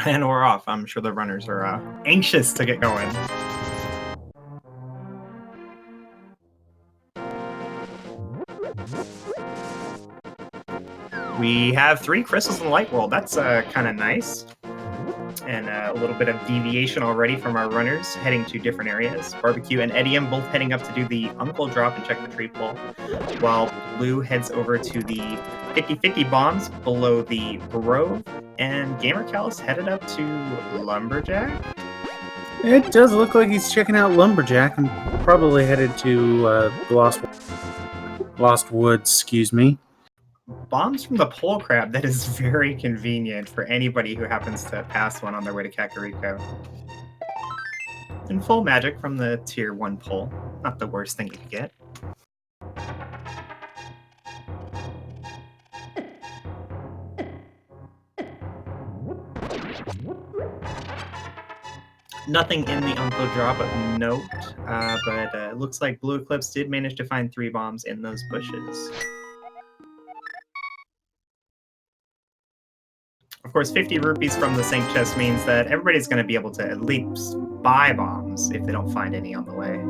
And we're off. I'm sure the runners are anxious to get going. We have 3 crystals in the light world. That's kind of nice. And a little bit of deviation already from our runners heading to different areas. Barbecue and Edium both heading up to do the Uncle Drop and check the tree pull, while Blue heads over to the 50-50 bombs below the Grove, and Gamercal's headed up to Lumberjack. It does look like he's checking out Lumberjack and probably headed to Lost Woods, excuse me. Bombs from the pole crab, that is very convenient for anybody who happens to pass one on their way to Kakariko. And full magic from the tier 1 pole. Not the worst thing you could get. Nothing in the Uncle Drop of note, but it looks like Blue Eclipse did manage to find 3 bombs in those bushes. Of course, 50 rupees from the Sync chest means that everybody's going to be able to at least buy bombs if they don't find any on the way.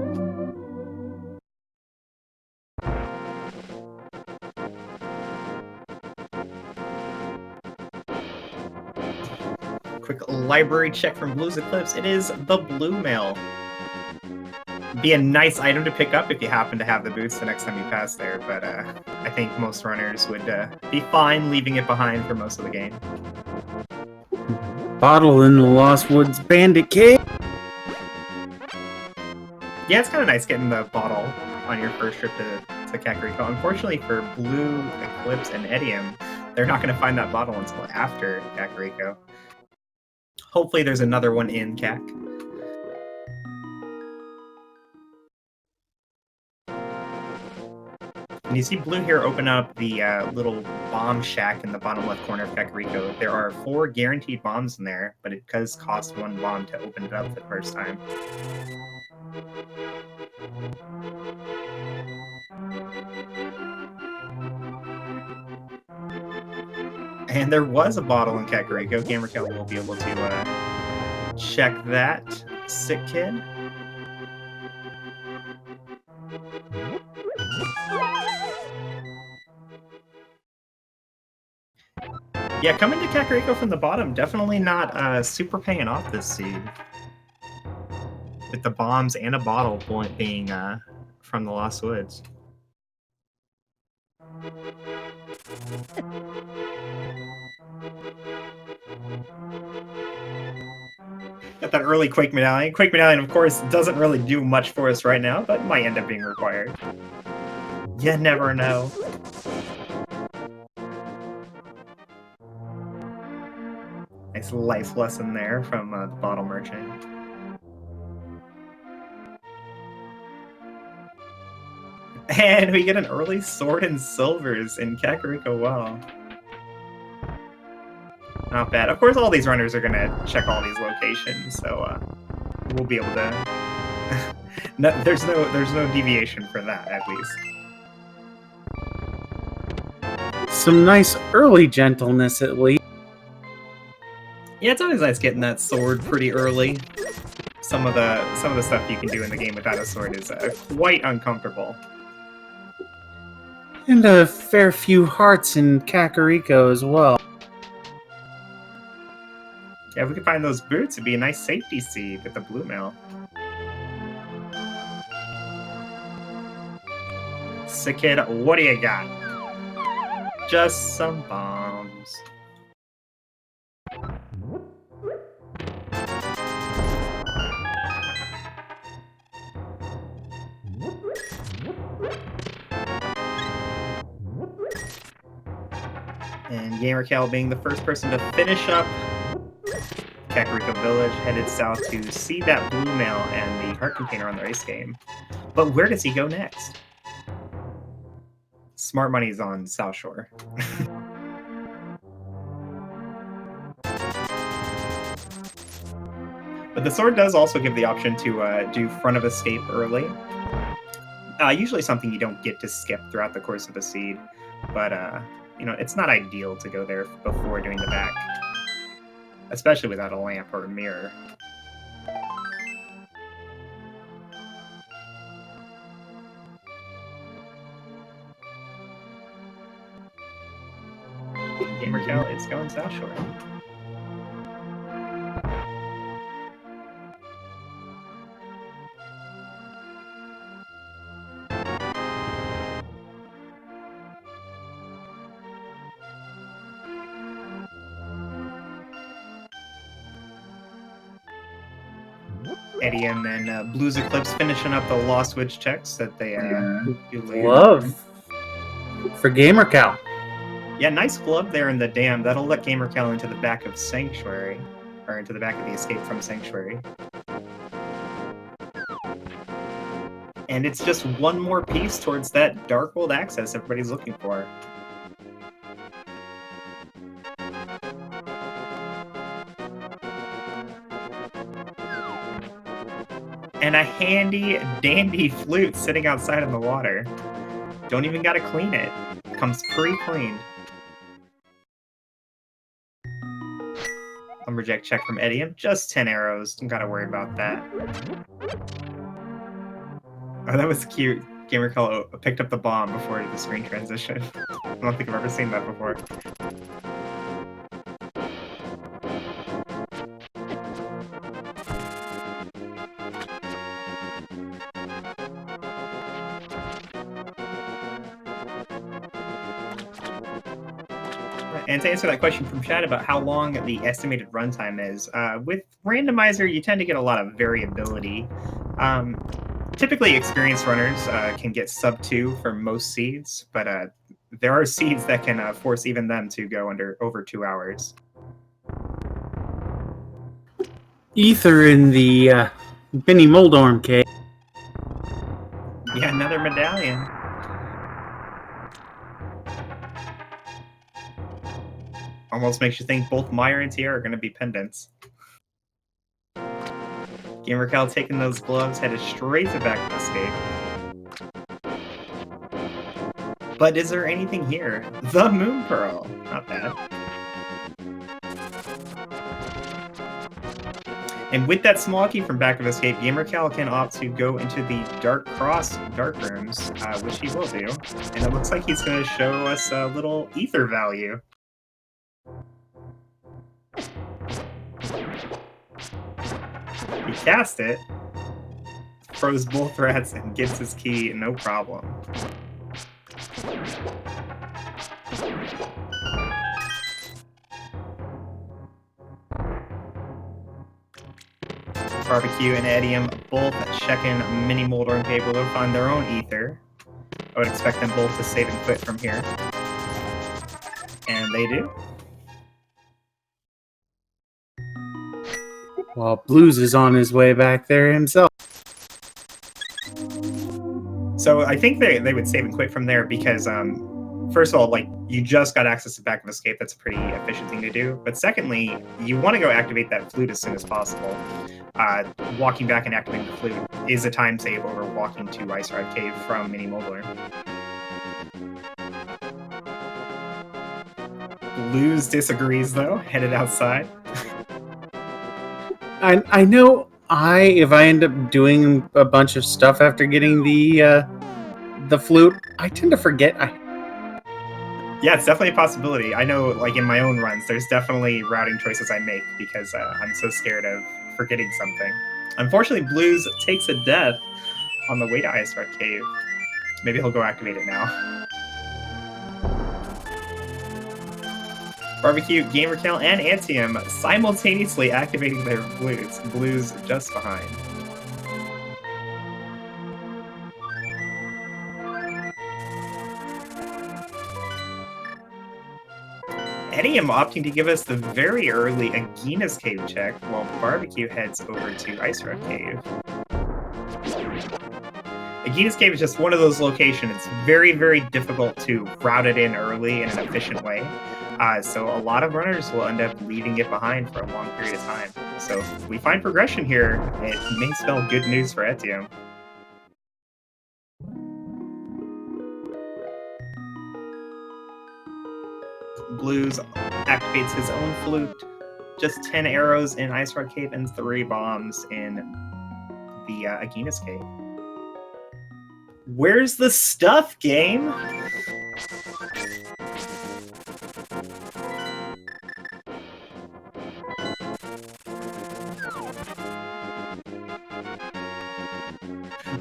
Quick library check from Blue's Eclipse. It is the Blue Mail. Be a nice item to pick up if you happen to have the boots the next time you pass there, but I think most runners would be fine leaving it behind for most of the game. Bottle in the Lost Woods Bandit Cave. Yeah, it's kind of nice getting the bottle on your first trip to Kakariko. Unfortunately for Blue, Eclipse, and Edium, they're not going to find that bottle until after Kakariko. Hopefully there's another one in Kak. And you see Blue here open up the little bomb shack in the bottom left corner of Kakariko. There are 4 guaranteed bombs in there, but it does cost 1 bomb to open it up for the first time. And there was a bottle in Kakariko. Gamerkill will be able to check that. Sick Kid. Yeah, coming to Kakariko from the bottom, definitely not super paying off this seed. With the bombs and a bottle being from the Lost Woods. Got that early Quake Medallion. Quake Medallion, of course, doesn't really do much for us right now, but might end up being required. You never know. Nice life lesson there from the bottle merchant. And we get an early Sword and Silvers in Kakariko Well. Not bad. Of course, all these runners are going to check all these locations, so we'll be able to... no, there's no deviation for that, at least. Some nice early gentleness, at least. Yeah, it's always nice getting that sword pretty early. Some of the stuff you can do in the game without a sword is quite uncomfortable. And a fair few hearts in Kakariko as well. Yeah, if we could find those boots, it'd be a nice safety seed with the Blue Mail. Sick Kid, what do you got? Just some bombs. And Gamercal being the first person to finish up Kakariko Village, headed south to see that Blue Mail and the heart container on the race game. But where does he go next? Smart money's on South Shore. But the sword does also give the option to do front of escape early. Usually something you don't get to skip throughout the course of a seed, but you know, it's not ideal to go there before doing the back. especially without a lamp or a mirror. Gamercal is going South Shore. Edium and Blues Eclipse finishing up the Lost Witch checks that they do later. Love for Gamercal. Yeah, nice glove there in the dam. That'll let Gamercal into the back of Sanctuary, or into the back of the Escape from Sanctuary. And it's just one more piece towards that Dark World access everybody's looking for. And a handy dandy flute sitting outside in the water. Don't even gotta clean it. Comes pre-cleaned. Lumberjack check from Edium. Just 10 arrows. Don't gotta worry about that. Oh, that was cute. Gamercal picked up the bomb before the screen transition. I don't think I've ever seen that before. And to answer that question from Chad about how long the estimated runtime is, with Randomizer, you tend to get a lot of variability. Typically, experienced runners can get sub 2 for most seeds, but there are seeds that can force even them to go over 2 hours. Ether in the Benny Moldorm cave. Yeah, another medallion. Almost makes you think both Meyer and Tiara are going to be pendants. Gamercal taking those gloves, headed straight to back of Escape. But is there anything here? The Moon Pearl. Not bad. And with that small key from back of Escape, Gamercal can opt to go into the Dark Cross Dark Rooms, which he will do. And it looks like he's going to show us a little ether value. He cast it, froze both rats, and gets his key, no problem. Barbecue and Edium both checking Mini Moldorm Cave will find their own ether. I would expect them both to save and quit from here. And they do. Well, Blues is on his way back there himself. So I think they would save and quit from there because, first of all, like, you just got access to back of Escape. That's a pretty efficient thing to do. But secondly, you want to go activate that flute as soon as possible. Walking back and activating the flute is a time save over walking to Ice Rod Cave from Mini Moldorm. Blues disagrees, though, headed outside. I know if I end up doing a bunch of stuff after getting the flute, I tend to forget. Yeah, it's definitely a possibility. I know, like, in my own runs, there's definitely routing choices I make because I'm so scared of forgetting something. Unfortunately, Blues takes a death on the way to Ice Rod Cave. Maybe he'll go activate it now. Barbecue, Gamerkill, and Antium simultaneously activating their flutes. Blues just behind. Edium opting to give us the very early Agina's Cave check, while Barbecue heads over to Ice Rod Cave. Agina's Cave is just one of those locations. It's very, very difficult to route it in early in an efficient way. So a lot of runners will end up leaving it behind for a long period of time. So if we find progression here, it may spell good news for Etium. Blues activates his own flute. just 10 arrows in Ice Rod Cave and 3 bombs in the Aegina's Cave. Where's the stuff, game?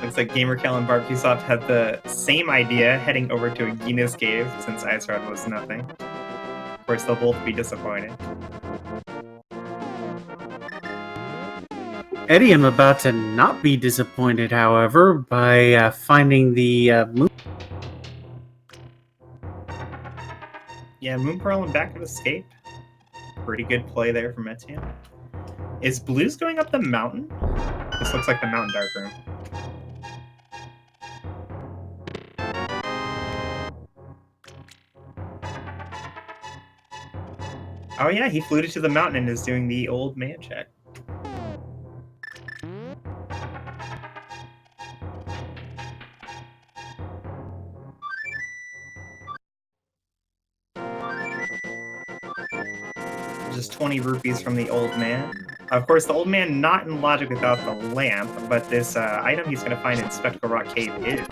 Looks like GamerCal and BarbecueSoft had the same idea, heading over to Aegina's Cave since Ice Rod was nothing. Of course, they'll both be disappointed. Eddie, I'm about to not be disappointed, however, by finding the moon. Yeah, Moon Pearl and Back of Escape. Pretty good play there from Etienne. Is Blues going up the mountain? This looks like the Mountain Dark Room. Oh yeah, he flew to the mountain and is doing the old man check. Just 20 rupees from the old man. Of course, the old man not in logic without the lamp, but this item he's going to find in Spectacle Rock Cave is.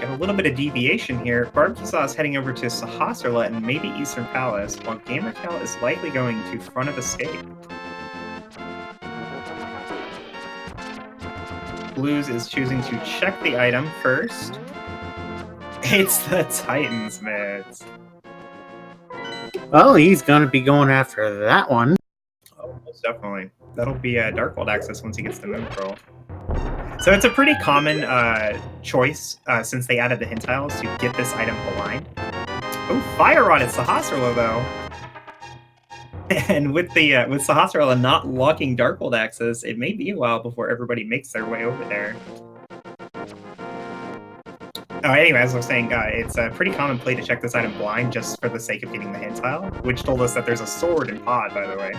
Got a little bit of deviation here. BarbecueSaw is heading over to Sahasrarla and maybe Eastern Palace, while GamerCal is likely going to Front of Escape. Blues is choosing to check the item first. It's the Titan's Mids. Well, he's going to be going after that one. Oh, most definitely. That'll be a Darkhold access once he gets the Moon Pearl. So it's a pretty common choice since they added the hint tiles to get this item blind. Oh, Fire Rod at Sahasrarla though. And with Sahasrarla not locking Darkhold access, it may be a while before everybody makes their way over there. Oh, anyway, as I was saying, it's a pretty common play to check this item blind just for the sake of getting the hint tile, which told us that there's a sword in Pod, by the way.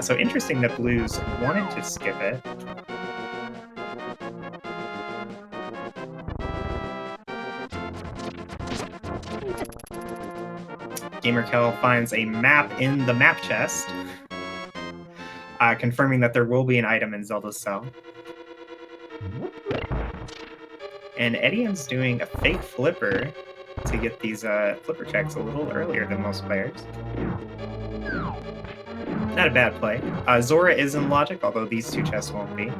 So interesting that Blues wanted to skip it. GamerCal finds a map in the map chest, confirming that there will be an item in Zelda's cell. And Edien's doing a fake flipper to get these flipper checks a little earlier than most players. Not a bad play. Zora is in logic, although these two chests won't be.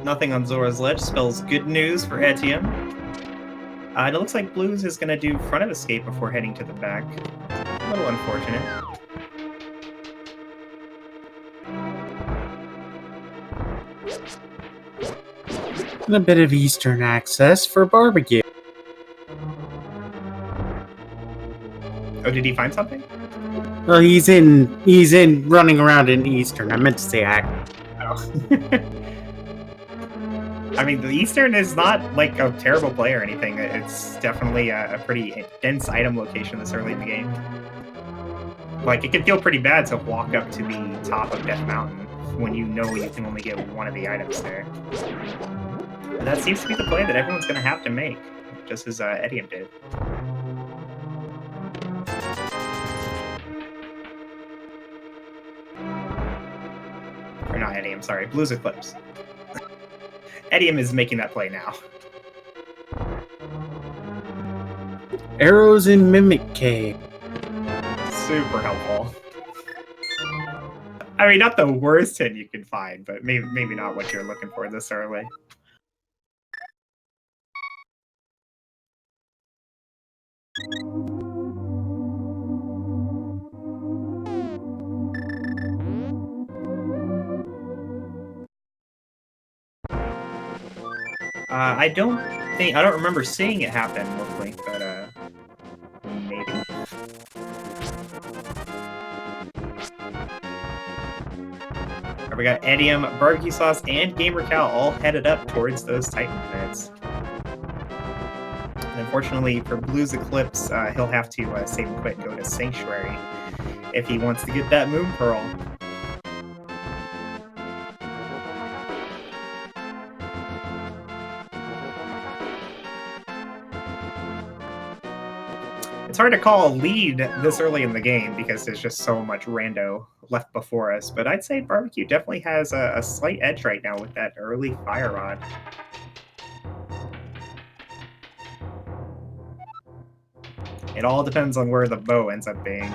Nothing on Zora's Ledge spells good news for Etienne. It looks like Blues is going to do Front of Escape before heading to the back. A little unfortunate. And a bit of Eastern access for barbecue. Oh, did he find something? Well, he's in running around in Eastern. I meant to say act. Oh. I mean, the Eastern is not like a terrible play or anything. It's definitely a pretty dense item location this early in the game. Like, it can feel pretty bad to walk up to the top of Death Mountain when you know you can only get one of the items there. But that seems to be the play that everyone's going to have to make, just as Etienne did. Or not Etienne, sorry, Blues Eclipse. Etienne is making that play now. Arrows in Mimic Cave. Super helpful. I mean, not the worst hint you can find, but maybe not what you're looking for this early. I don't remember seeing it happen, luckily, but maybe. we got Edium, Barbecue Sauce, and Gamer Cal all headed up towards those Titan pits. And unfortunately for Blue's Eclipse, he'll have to save and quit and go to Sanctuary if he wants to get that Moon Pearl. It's hard to call a lead this early in the game because there's just so much rando left before us, but I'd say Barbecue definitely has a slight edge right now with that early Fire Rod. It all depends on where the bow ends up being.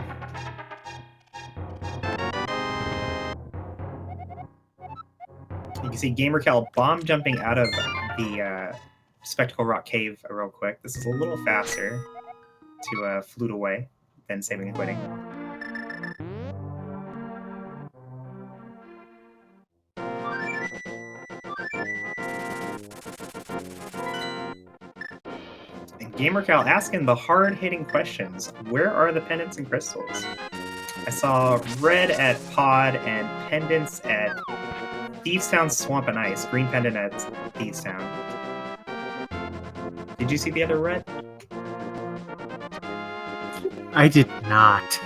You can see GamerCal bomb jumping out of the Spectacle Rock Cave real quick. This is a little faster to flute away than saving and quitting. And GamerCal asking the hard-hitting questions. Where are the pendants and crystals? I saw red at Pod and pendants at Thieves Town, Swamp and Ice. Green pendant at Thieves Town. Did you see the other red? I did not.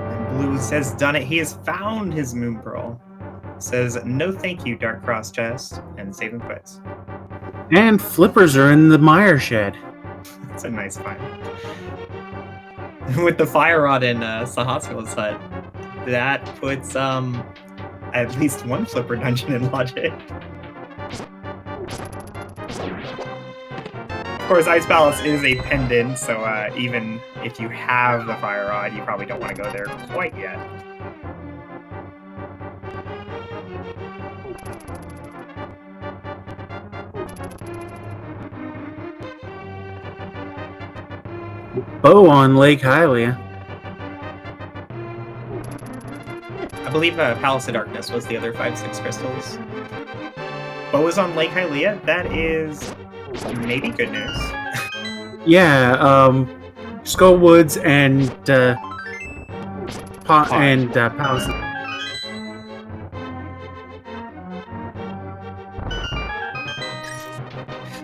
And Blue says done it. He has found his Moon Pearl. Says no thank you, Dark Cross Chest, and save and quits. And flippers are in the mire shed. That's a nice find. With the Fire Rod in Sahasula's hut, that puts at least one flipper dungeon in logic. Of course, Ice Palace is a pendant, so even if you have the Fire Rod, you probably don't want to go there quite yet. Bow on Lake Hylia. I believe Palace of Darkness was the other 5-6 crystals. Bow is on Lake Hylia. That is maybe good news. Yeah, Skullwoods and Palace.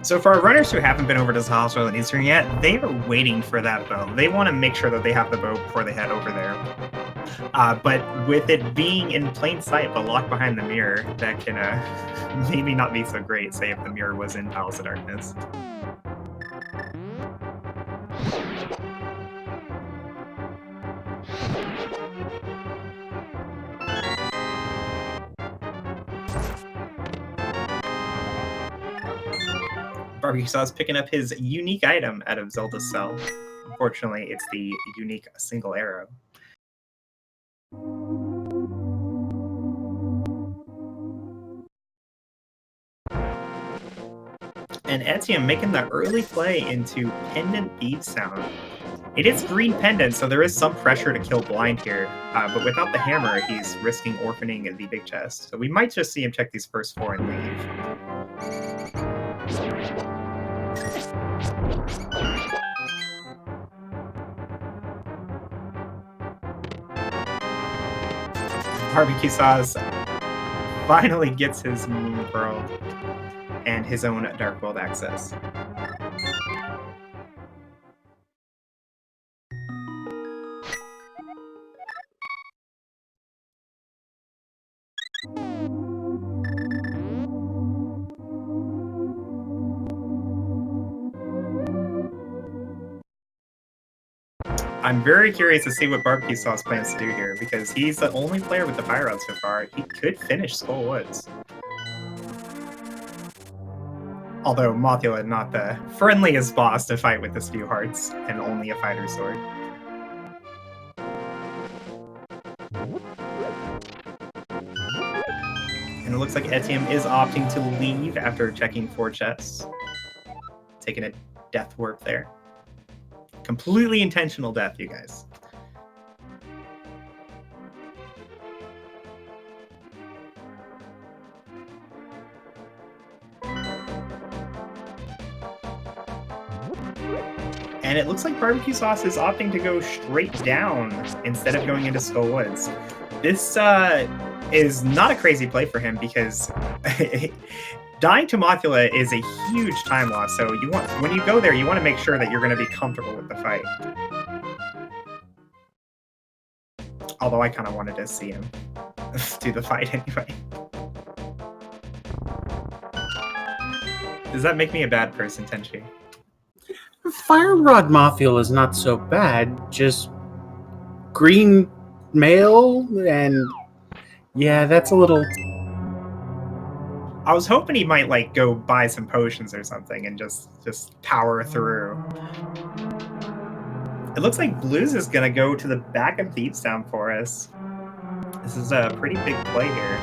So for our runners who haven't been over to Sahasra and Eastern yet, they are waiting for that bow. They want to make sure that they have the bow before they head over there. But with it being in plain sight but locked behind the mirror, that can maybe not be so great, say if the mirror was in Palace of Darkness. Barbecue Sauce picking up his unique item out of Zelda's cell. Unfortunately, it's the unique single arrow. And Etienne making the early play into Pendant Thieves Sound. It is green pendant, so there is some pressure to kill blind here. But without the hammer, he's risking orphaning the big chest. So we might just see him check these first 4 and leave. Barbecue Sauce finally gets his Moon Pearl and his own Dark World access. I'm very curious to see what Barbecue Sauce plans to do here, because he's the only player with the Fire Rod so far. He could finish Skull Woods. Although Mothula not the friendliest boss to fight with this few hearts, and only a fighter's sword. And it looks like Etienne is opting to leave after checking 4 chests. Taking a death warp there. Completely intentional death, you guys. And it looks like Barbecue Sauce is opting to go straight down instead of going into Skull Woods. This is not a crazy play for him because dying to Mothula is a huge time loss. So when you go there, you want to make sure that you're going to be comfortable with the fight. Although I kind of wanted to see him do the fight anyway. Does that make me a bad person, Tenchi? Fire Rod Mothula is not so bad. Just green male, and yeah, that's a little. I was hoping he might like go buy some potions or something and just power through. It looks like Blues is gonna go to the back of Thieves Town for us. This is a pretty big play here.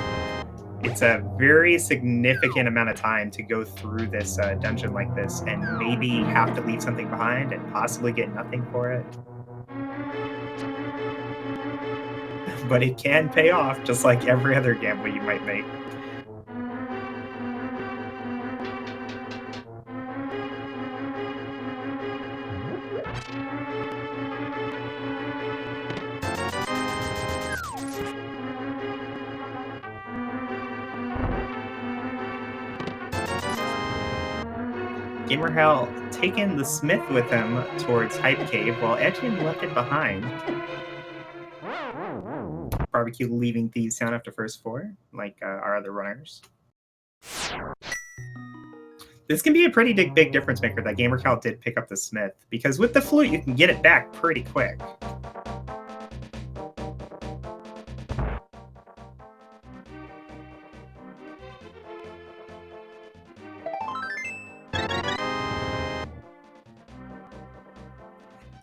It's a very significant amount of time to go through this dungeon like this and maybe have to leave something behind and possibly get nothing for it. But it can pay off just like every other gamble you might make. Gamerhell taking the Smith with him towards Hype Cave while Etienne left it behind. Barbecue leaving Thieves Town after first 4, like our other runners. This can be a pretty big difference maker that Gamerhell did pick up the Smith, because with the Flute you can get it back pretty quick.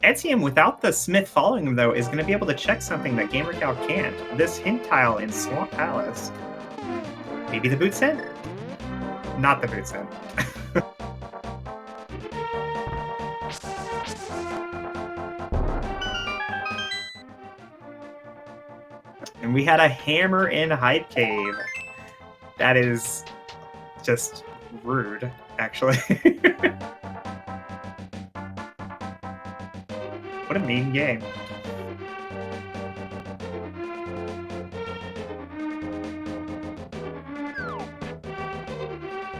Etienne, without the Smith following him, though, is going to be able to check something that Gamercow can't. This hint tile in Swamp Palace. Maybe the Boots hint? Not the Boots hint. And we had a hammer in Hype Cave. That is just rude, actually. What a mean game.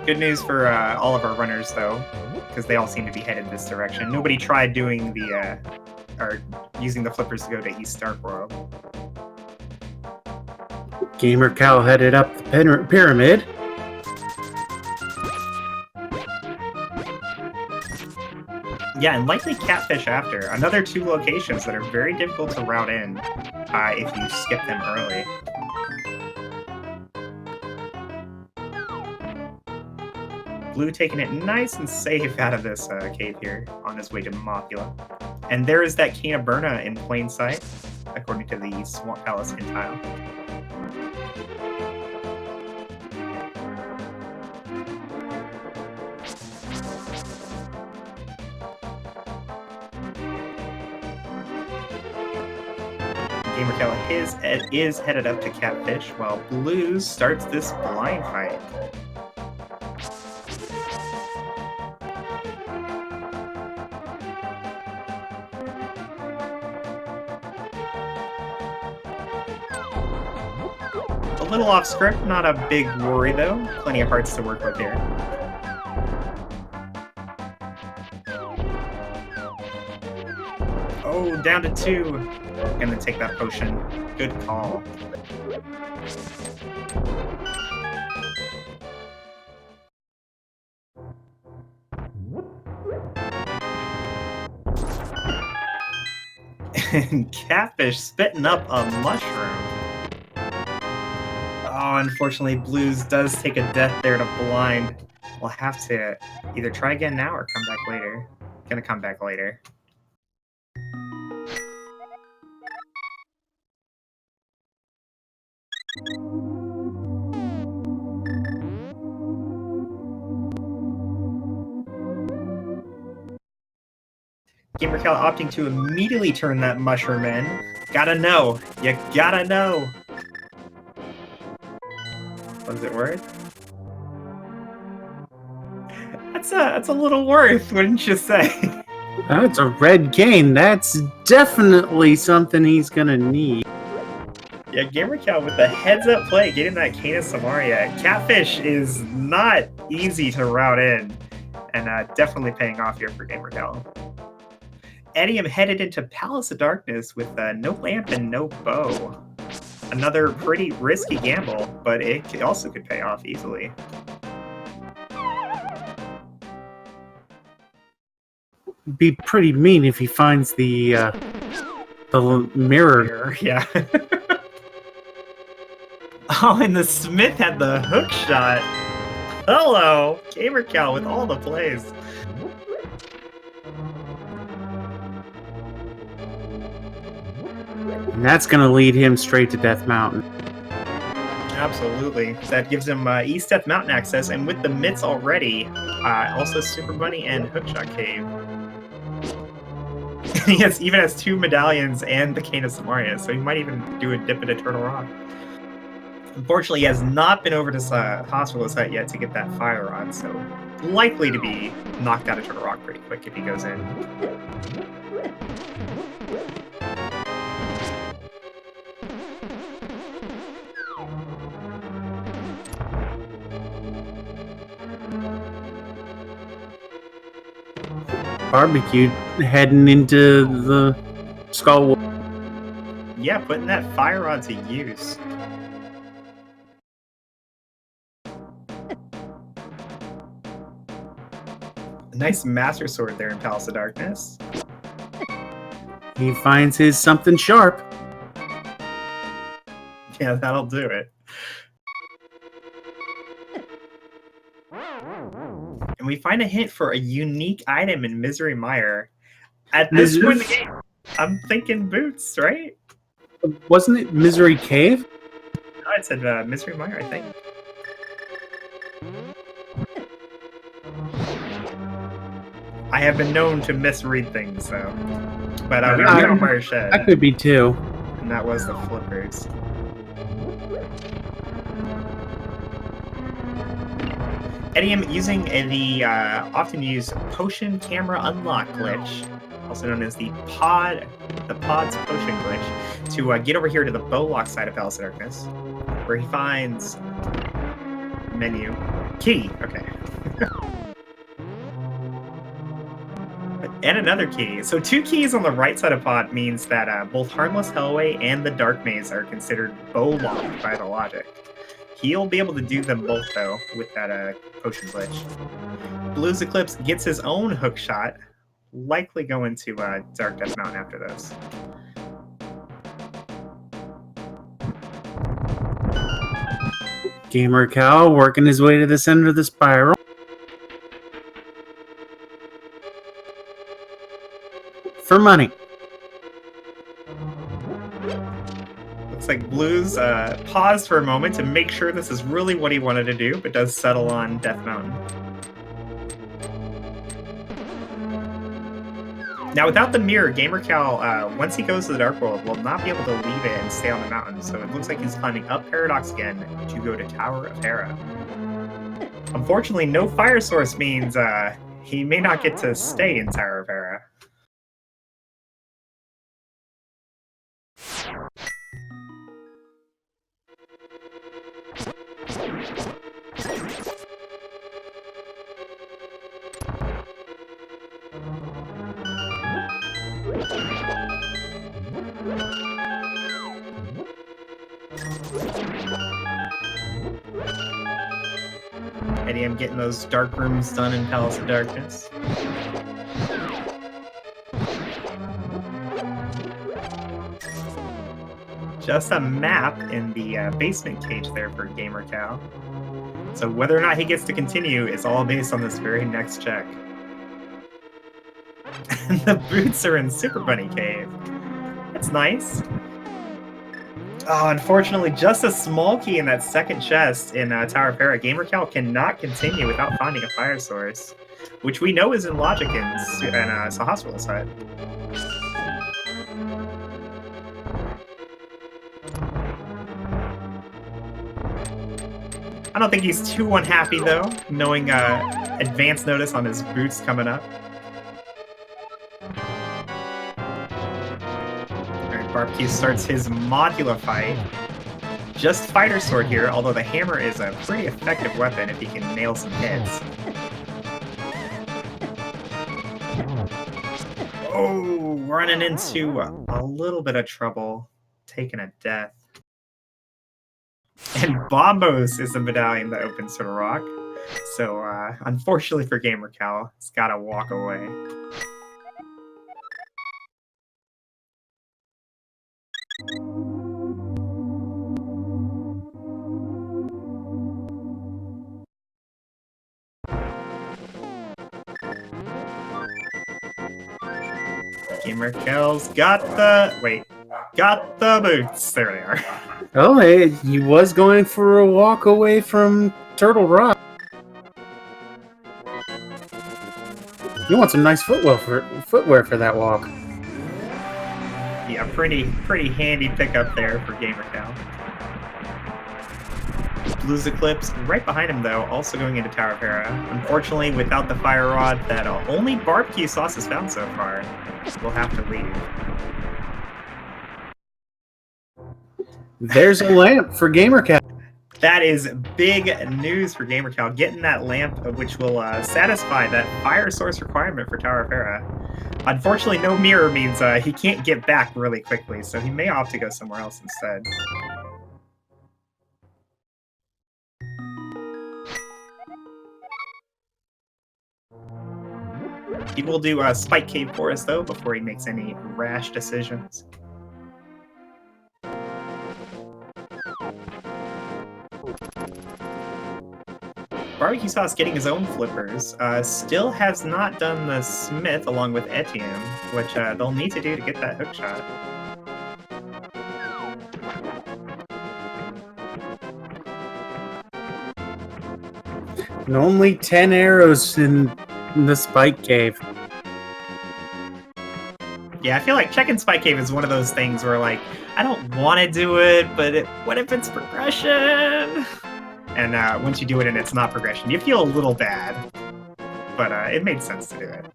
Good news for all of our runners, though, because they all seem to be headed this direction. Nobody tried doing the, or using the flippers to go to East Stark World. Gamercow headed up the pyramid. Yeah, and likely Catfish after. Another 2 locations that are very difficult to route in if you skip them early. Blue taking it nice and safe out of this cave here on his way to Mothula. And there is that Kena Burna in plain sight, according to the Swamp Palace hint tile. Gamercow is headed up to Catfish, while Blues starts this blind fight. A little off script, not a big worry though. Plenty of hearts to work with here. Oh, down to 2. Gonna take that potion. Good call. And Catfish spitting up a mushroom. Oh, unfortunately, Blues does take a death there to blind. We'll have to either try again now or come back later. Gonna come back later. Gamercow opting to immediately turn that mushroom in. Gotta know. You gotta know. What is it worth? That's a little worth, wouldn't you say? That's a red cane. That's definitely something he's gonna need. Yeah, Gamer Cow with the heads-up play, getting that Canis Samaria. Catfish is not easy to route in, and definitely paying off here for Gamer Cow. Edium headed into Palace of Darkness with no lamp and no bow. Another pretty risky gamble, but it also could pay off easily. Be pretty mean if he finds the mirror. Yeah. Oh, and the Smith had the hook shot. Hello, Gamer Cow with all the plays. And that's gonna lead him straight to Death Mountain. Absolutely. That gives him East Death Mountain access, and with the mitts already, also Super Bunny and Hookshot Cave. He even has 2 medallions and the Cane of Samaria, so he might even do a dip into Turtle Rock. Unfortunately, he has not been over to Hospital Site yet to get that Fire Rod, so likely to be knocked out of Turtle Rock pretty quick if he goes in. Barbecue heading into the Skull Wolf. Yeah, putting that Fire Rod to use. A nice Master Sword there in Palace of Darkness. He finds his something sharp. Yeah, that'll do it. And we find a hint for a unique item in Misery Mire. At this point in the game, I'm thinking boots, right? Wasn't it Misery Cave? No, it said Misery Mire, I think. I have been known to misread things, though. But we are on Mire Shed. That could be too. And that was the flippers. Edium using the often used potion camera unlock glitch, also known as the pod's potion glitch, to get over here to the Bowlock side of Palace of Darkness, where he finds menu key. Okay. And another key. So 2 keys on the right side of pod means that both Harmless Hellway and the Dark Maze are considered bow-locked by the logic. He'll be able to do them both, though, with that potion glitch. Blues Eclipse gets his own hook shot, likely going to Dark Death Mountain after this. Gamer Cow working his way to the center of the spiral. For money. Looks like Blues paused for a moment to make sure this is really what he wanted to do, but does settle on Death Mountain. Now, without the mirror, Gamer Cow, once he goes to the Dark World, will not be able to leave it and stay on the mountain, so it looks like he's climbing up Paradox again to go to Tower of Hera. Unfortunately, no fire source means he may not get to stay in Tower of Hera. Eddie, I'm getting those dark rooms done in Palace of Darkness. Just a map in the basement cage there for Gamer Cow. So whether or not he gets to continue is all based on this very next check. And the boots are in Super Bunny Cave. That's nice. Oh, unfortunately, just a small key in that second chest in Tower of Hera. Gamer Cow cannot continue without finding a fire source, which we know is in Logic and Hospital Side. I don't think he's too unhappy, though, knowing advance notice on his boots coming up. Barbecue starts his Modula fight. Just Fighter Sword here, although the hammer is a pretty effective weapon if he can nail some hits. Oh, running into a little bit of trouble. Taking a death. And Bombos is the medallion that opens to the rock. So, unfortunately for GamerCal, it's gotta walk away. GamerCal's got the boots. There they are. Oh, hey, he was going for a walk away from Turtle Rock. You want some nice footwear for that walk. Yeah, pretty handy pickup there for GamerCal. Blues Eclipse right behind him, though, also going into Tower of Hera. Unfortunately, without the Fire Rod that only Barbecue Sauce has found so far, we'll have to leave. There's a lamp for GamerCal. That is big news for GamerCal, getting that lamp, which will satisfy that fire source requirement for Tower of Hera. Unfortunately, no mirror means he can't get back really quickly, so he may opt to go somewhere else instead. He will do a Spike Cave for us, though, before he makes any rash decisions. Barbecue Sauce getting his own flippers. Still has not done the Smith along with Etienne, which they'll need to do to get that hook shot. And only 10 arrows in the Spike Cave. Yeah, I feel like checking Spike Cave is one of those things where, like, I don't want to do it, but what if it's progression? And once you do it and it's not progression, you feel a little bad. But it made sense to do it.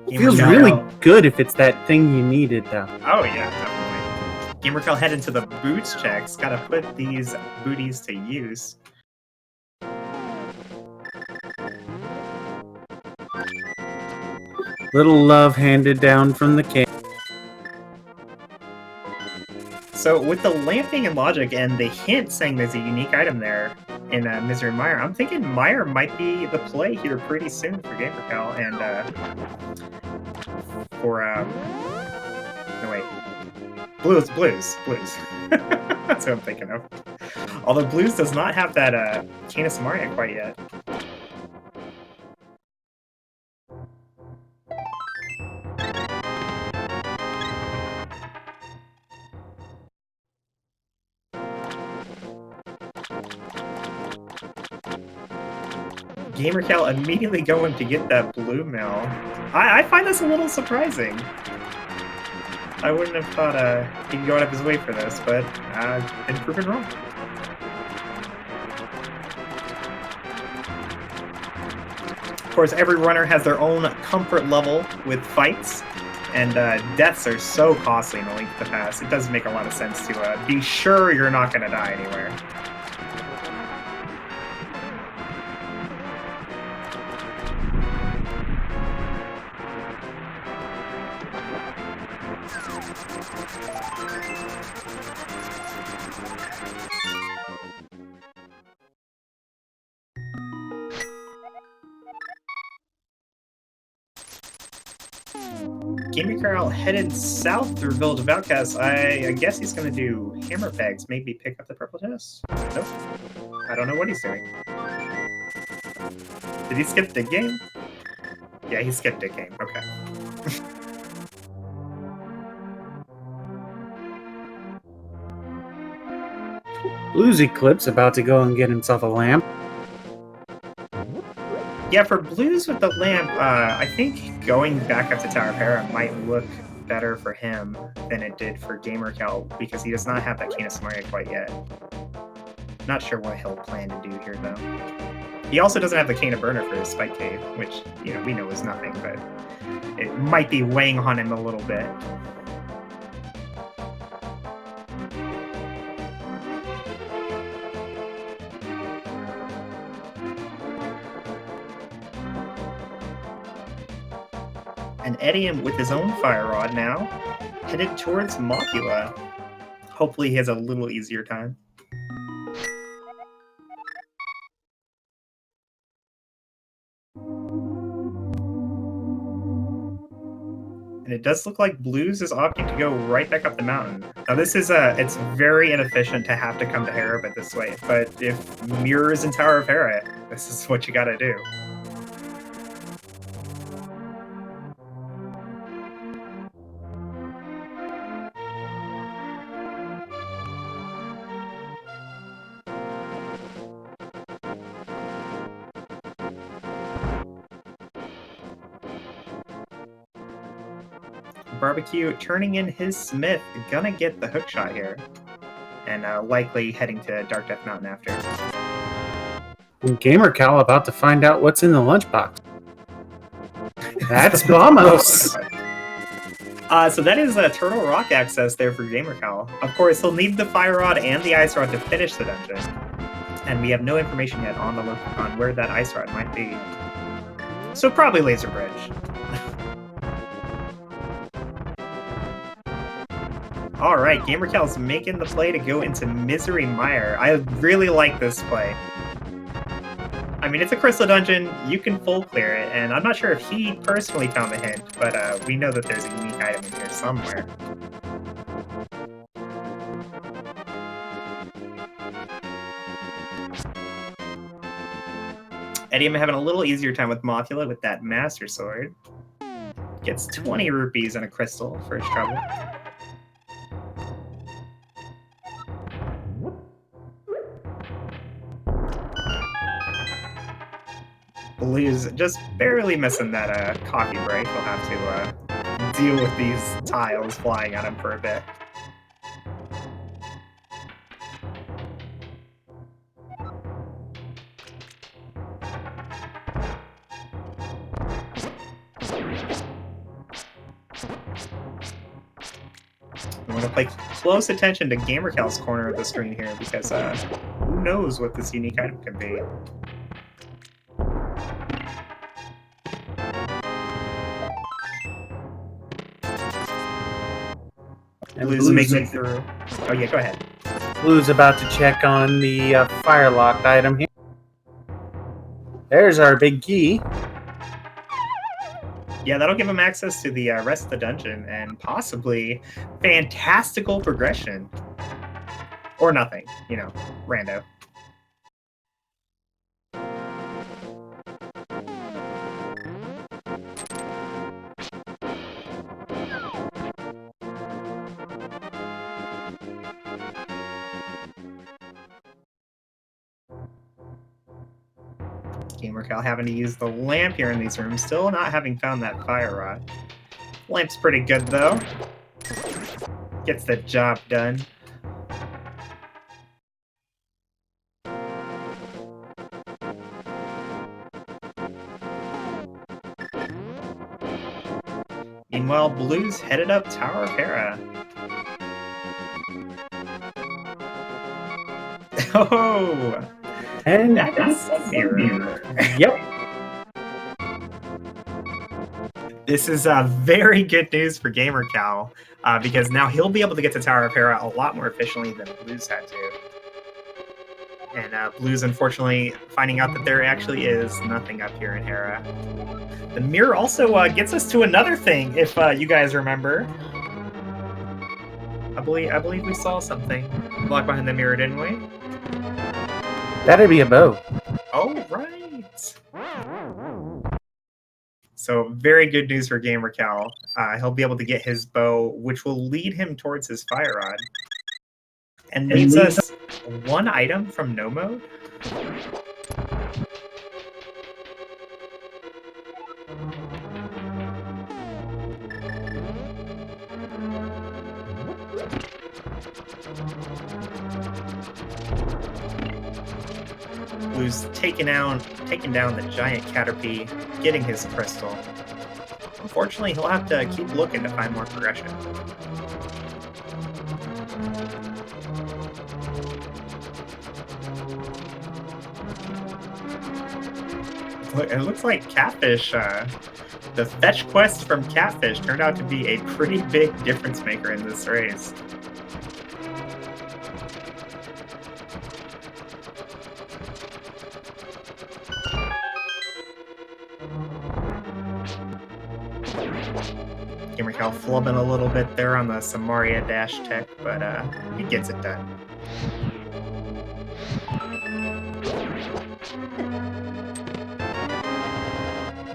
It feels really good if it's that thing you needed, though. Oh, yeah, definitely. GamerCal head into the boots checks. Gotta put these booties to use. Little love handed down from the king. So with the lamp being in logic and the hint saying there's a unique item there in Misery Mire, I'm thinking Mire might be the play here pretty soon for GamerCal and for no wait, Blues. That's what I'm thinking of. Although Blues does not have that Cane of Samaria quite yet. GamerCal immediately going to get that blue mill. I find this a little surprising. I wouldn't have thought he'd go out of his way for this, but been proven wrong. Of course, every runner has their own comfort level with fights, and deaths are so costly in the Link to the Past. It does make a lot of sense to be sure you're not going to die anywhere. GamerCal headed south through Village of Outcasts. I guess he's going to do hammer pegs, maybe pick up the purple chest? Nope. I don't know what he's doing. Did he skip Dig Game? Yeah, he skipped Dig Game. Okay. Blues Eclipse about to go and get himself a lamp. Yeah, for Blues with the lamp, I think going back up to Tower of Hera might look better for him than it did for GamerCal because he does not have that Cane of Samaria quite yet. Not sure what he'll plan to do here, though. He also doesn't have the Cane of Burner for his Spike Cave, which, you know, we know is nothing, but it might be weighing on him a little bit. And Edium, with his own Fire Rod now, headed towards Mothula. Hopefully he has a little easier time. And it does look like Blues is opting to go right back up the mountain. Now this is it's very inefficient to have to come to Harrowbit this way, but if Mirror is in Tower of Hera, this is what you gotta do. Barbecue turning in his Smith, gonna get the hook shot here, and likely heading to Dark Death Mountain after. Gamer Cal about to find out what's in the lunchbox. That's Vamos. So that is Turtle Rock access there for Gamer Cal. Of course, he'll need the Fire Rod and the Ice Rod to finish the dungeon, and we have no information yet on where that Ice Rod might be. So probably Laser Bridge. All right, Gamer Cal's making the play to go into Misery Mire. I really like this play. I mean, it's a crystal dungeon, you can full clear it, and I'm not sure if he personally found the hint, but we know that there's a unique item in here somewhere. Edium having a little easier time with Mothula with that Master Sword. Gets 20 rupees and a crystal for his trouble. Blues just barely missing that coffee break. He'll have to deal with these tiles flying at him for a bit. I'm going to pay close attention to Gamer Cal's corner of the screen here because who knows what this unique item can be. And Blue's making it through. Oh yeah, go ahead. Blue's about to check on the fire-locked item here. There's our big key. Yeah, that'll give him access to the rest of the dungeon and possibly fantastical progression. Or nothing, you know, rando. Gamer Cal having to use the lamp here in these rooms, still not having found that Fire Rod. Lamp's pretty good though. Gets the job done. Meanwhile, Blue's headed up Tower of Hera. Oh! And That's Mirror. Yep. This is very good news for Gamer Cal, because now he'll be able to get to Tower of Hera a lot more efficiently than Blues had to. And Blues, unfortunately, finding out that there actually is nothing up here in Hera. The mirror also gets us to another thing, if you guys remember. I believe we saw something blocked behind the mirror, didn't we? That'd be a bow. Oh, right. So very good news for Gamer Cal. He'll be able to get his bow, which will lead him towards his Fire Rod. And leaves us one item from no mode. Blue's taking down the giant Caterpie, getting his crystal. Unfortunately, he'll have to keep looking to find more progression. It looks like Catfish, the fetch quest from Catfish turned out to be a pretty big difference maker in this race. Gamercow flubbing a little bit there on the Samaria dash tech, but he gets it done.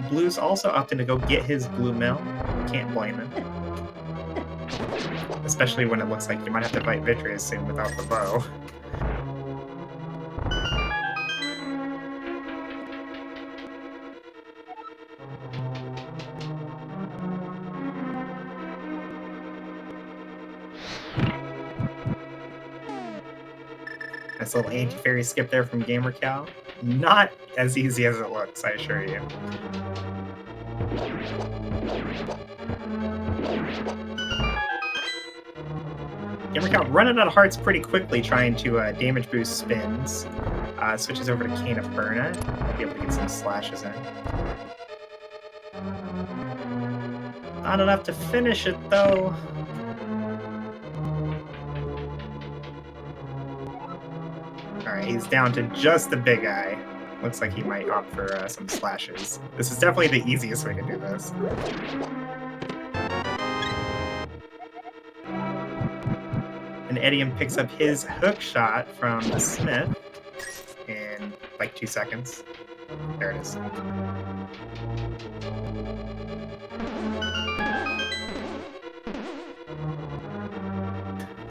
Blue's also opting to go get his blue mail. Can't blame him. Especially when it looks like you might have to fight Vitreous soon without the bow. Nice little anti-fairy skip there from Gamercow. Not as easy as it looks, I assure you. Gamercow running out of hearts pretty quickly, trying to damage boost spins. Switches over to Cane of Burna. Be able to get some slashes in. Not enough to finish it, though. Alright, he's down to just the big eye. Looks like he might opt for some slashes. This is definitely the easiest way to do this. And Edium picks up his hook shot from the Smith in like 2 seconds. There it is.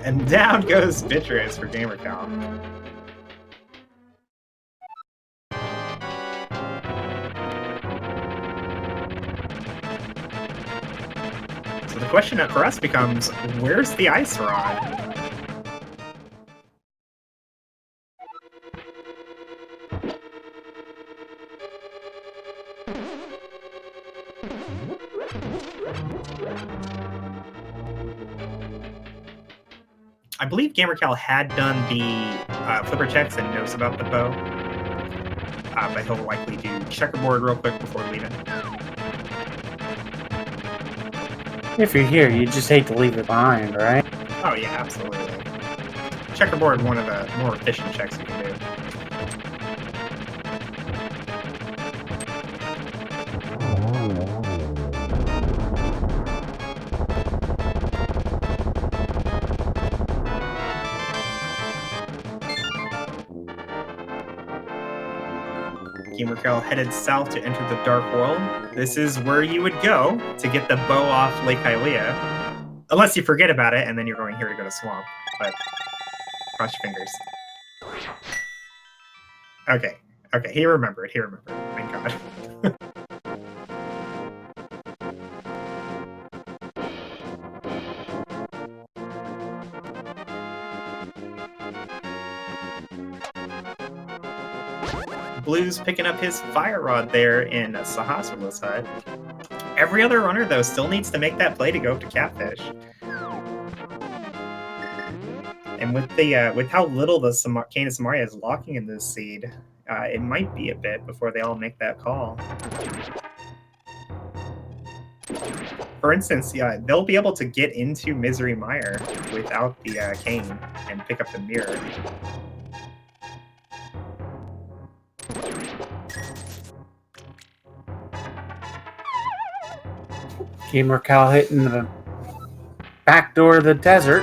And down goes Vitreous for Gamercow. So the question for us becomes, where's the ice rod? I believe Gamercow had done the flipper checks and knows about the bow, but he'll likely do checkerboard real quick before leaving. If you're here, you just hate to leave it behind, right? Oh yeah, absolutely. Checkerboard, one of the more efficient checks you can do. Gamercow headed south to enter the Dark World. This is where you would go to get the bow off Lake Hylia. Unless you forget about it, and then you're going here to go to Swamp. But cross your fingers. Okay, he remembered, thank God. Blue's picking up his fire rod there in Sahasrah's hut. Every other runner, though, still needs to make that play to go up to Catfish. And with how little the Cane of Samaria is locking in this seed, it might be a bit before they all make that call. For instance, they'll be able to get into Misery Mire without the Cane and pick up the mirror. Gamercow hitting the back door of the desert.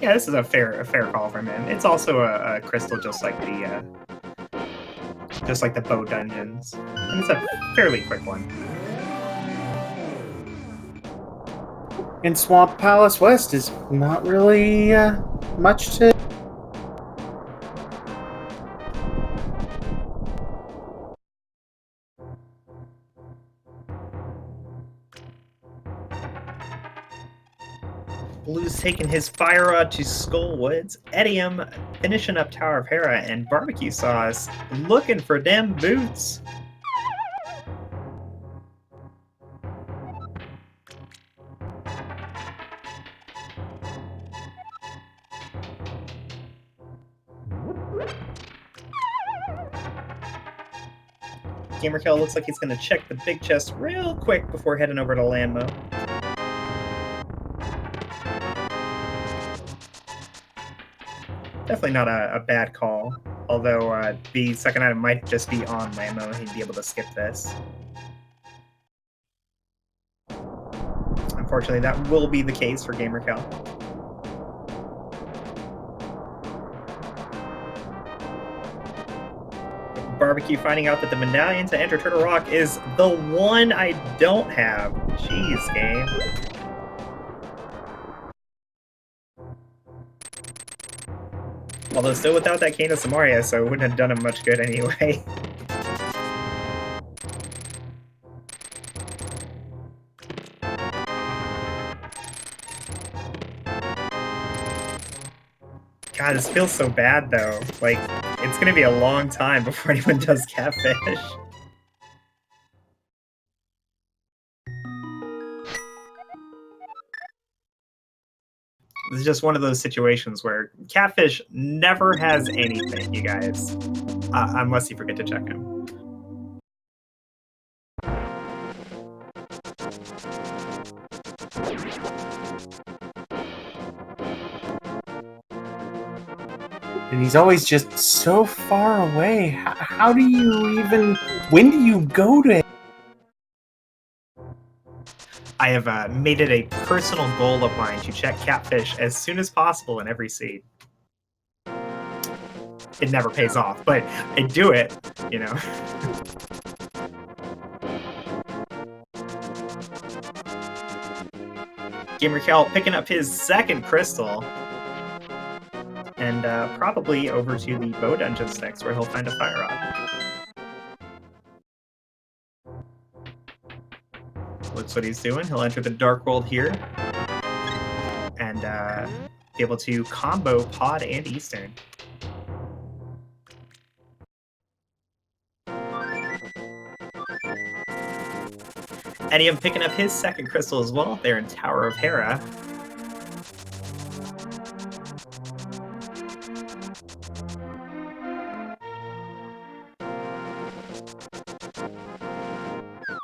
Yeah, this is a fair call from him. It's also a crystal, just like the bow dungeons, and it's a fairly quick one. And Swamp Palace West is not really much to. Blue's taking his fire rod to Skull Woods. Edium finishing up Tower of Hera, and Barbecue Sauce looking for them boots. Gamerkill looks like he's going to check the big chest real quick before heading over to Landmo. Definitely not a bad call, although the second item might just be on Landmo and he'd be able to skip this. Unfortunately, that will be the case for Gamerkill. Barbecue finding out that the medallion to enter Turtle Rock is the one I don't have. Jeez, game. Although still without that Cane of Samaria, so it wouldn't have done him much good anyway. God, this feels so bad though. Like, it's gonna be a long time before anyone does Catfish. This is just one of those situations where Catfish never has anything, you guys. Unless you forget to check him. And he's always just so far away. How do you even... When do you go to... I have made it a personal goal of mine to check Catfish as soon as possible in every seed. It never pays off, but I do it, you know. Gamercal picking up his second crystal. And probably over to the Bow Dungeons next, where he'll find a Fire Rod. Looks what he's doing. He'll enter the Dark World here. And be able to combo Pod and Eastern. Edium picking up his second crystal as well. They're in Tower of Hera.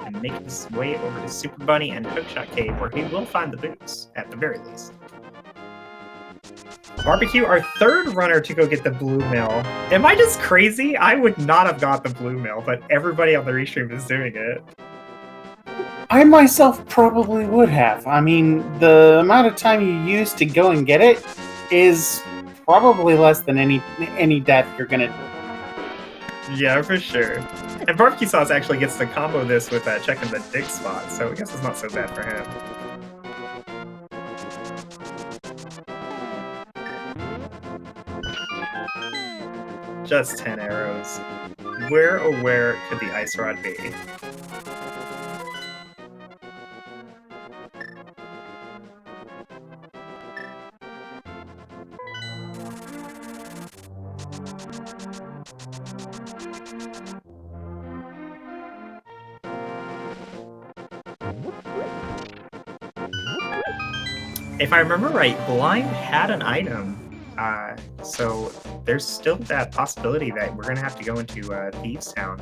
And making his way over to Super Bunny and Hookshot Cave, where he will find the boots, at the very least. Barbecue, our third runner to go get the Blue Mill. Am I just crazy? I would not have got the Blue Mill, but everybody on the restream is doing it. I myself probably would have. I mean, the amount of time you use to go and get it is probably less than any death you're gonna... Yeah, for sure. And Barbecue Sauce actually gets to combo this with checking the dig spot, so I guess it's not so bad for him. Just 10 arrows. Where, oh where could the Ice Rod be? If I remember right, Blind had an item, so there's still that possibility that we're going to have to go into Thieves Town.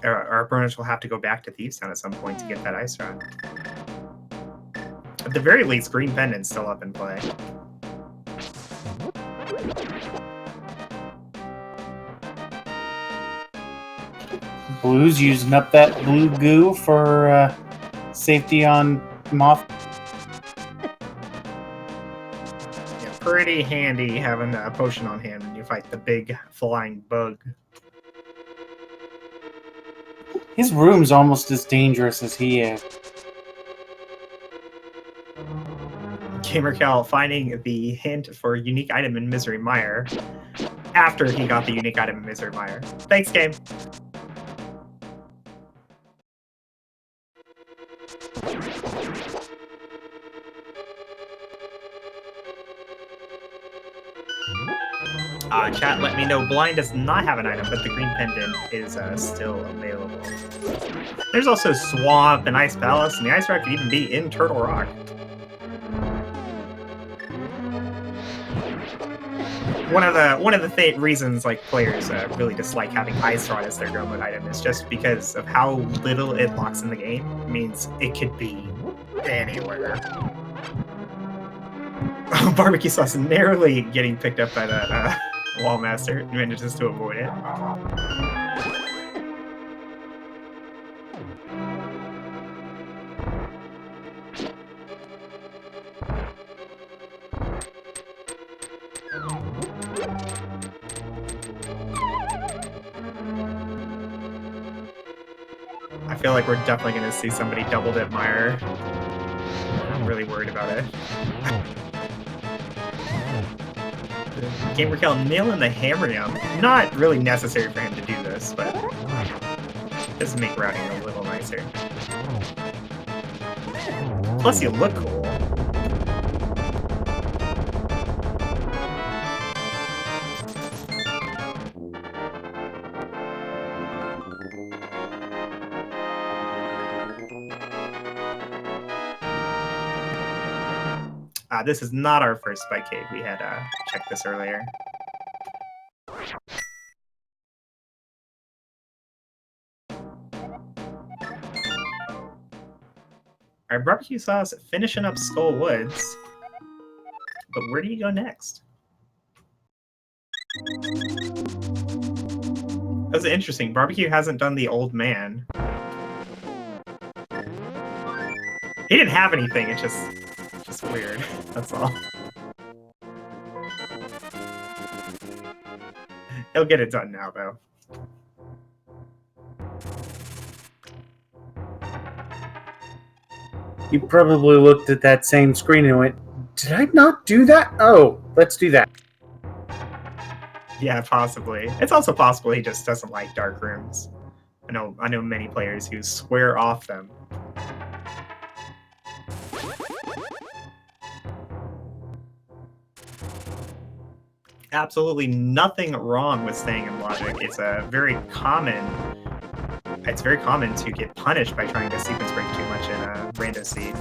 Our opponents will have to go back to Thieves Town at some point to get that Ice Rod. At the very least, Green Pendant's still up in play. Blue's using up that blue goo for safety on Moth. Yeah, pretty handy having a potion on hand when you fight the big flying bug. His room's almost as dangerous as he is. Gamercal finding the hint for a unique item in Misery Mire after he got the unique item in Misery Mire. Thanks, game. Chat let me know blind does not have an item, but the green pendant is still available. There's also Swamp and Ice Palace, and the Ice Rock could even be in Turtle Rock. One of the reasons like players really dislike having Ice Rod as their go mode item is just because of how little it locks in the game. It means it could be anywhere. Barbecue sauce narrowly getting picked up by the Wall Master. Manages to avoid it. I feel like we're definitely going to see somebody double dip Meyer. I'm really worried about it. Game Raquel nailing the Hammerium. Not really necessary for him to do this, but does make routing a little nicer. Plus, you look cool. This is not our first Spike Cave. We had checked this earlier. Our barbecue sauce finishing up Skull Woods. But where do you go next? That's interesting. Barbecue hasn't done the old man. He didn't have anything, it's just weird. That's all. He'll get it done now, though. You probably looked at that same screen and went, "Did I not do that? Oh, let's do that." Yeah, possibly. It's also possible he just doesn't like dark rooms. I know many players who swear off them. Absolutely nothing wrong with staying in logic. It's very common to get punished by trying to sequence break too much in a rando seed.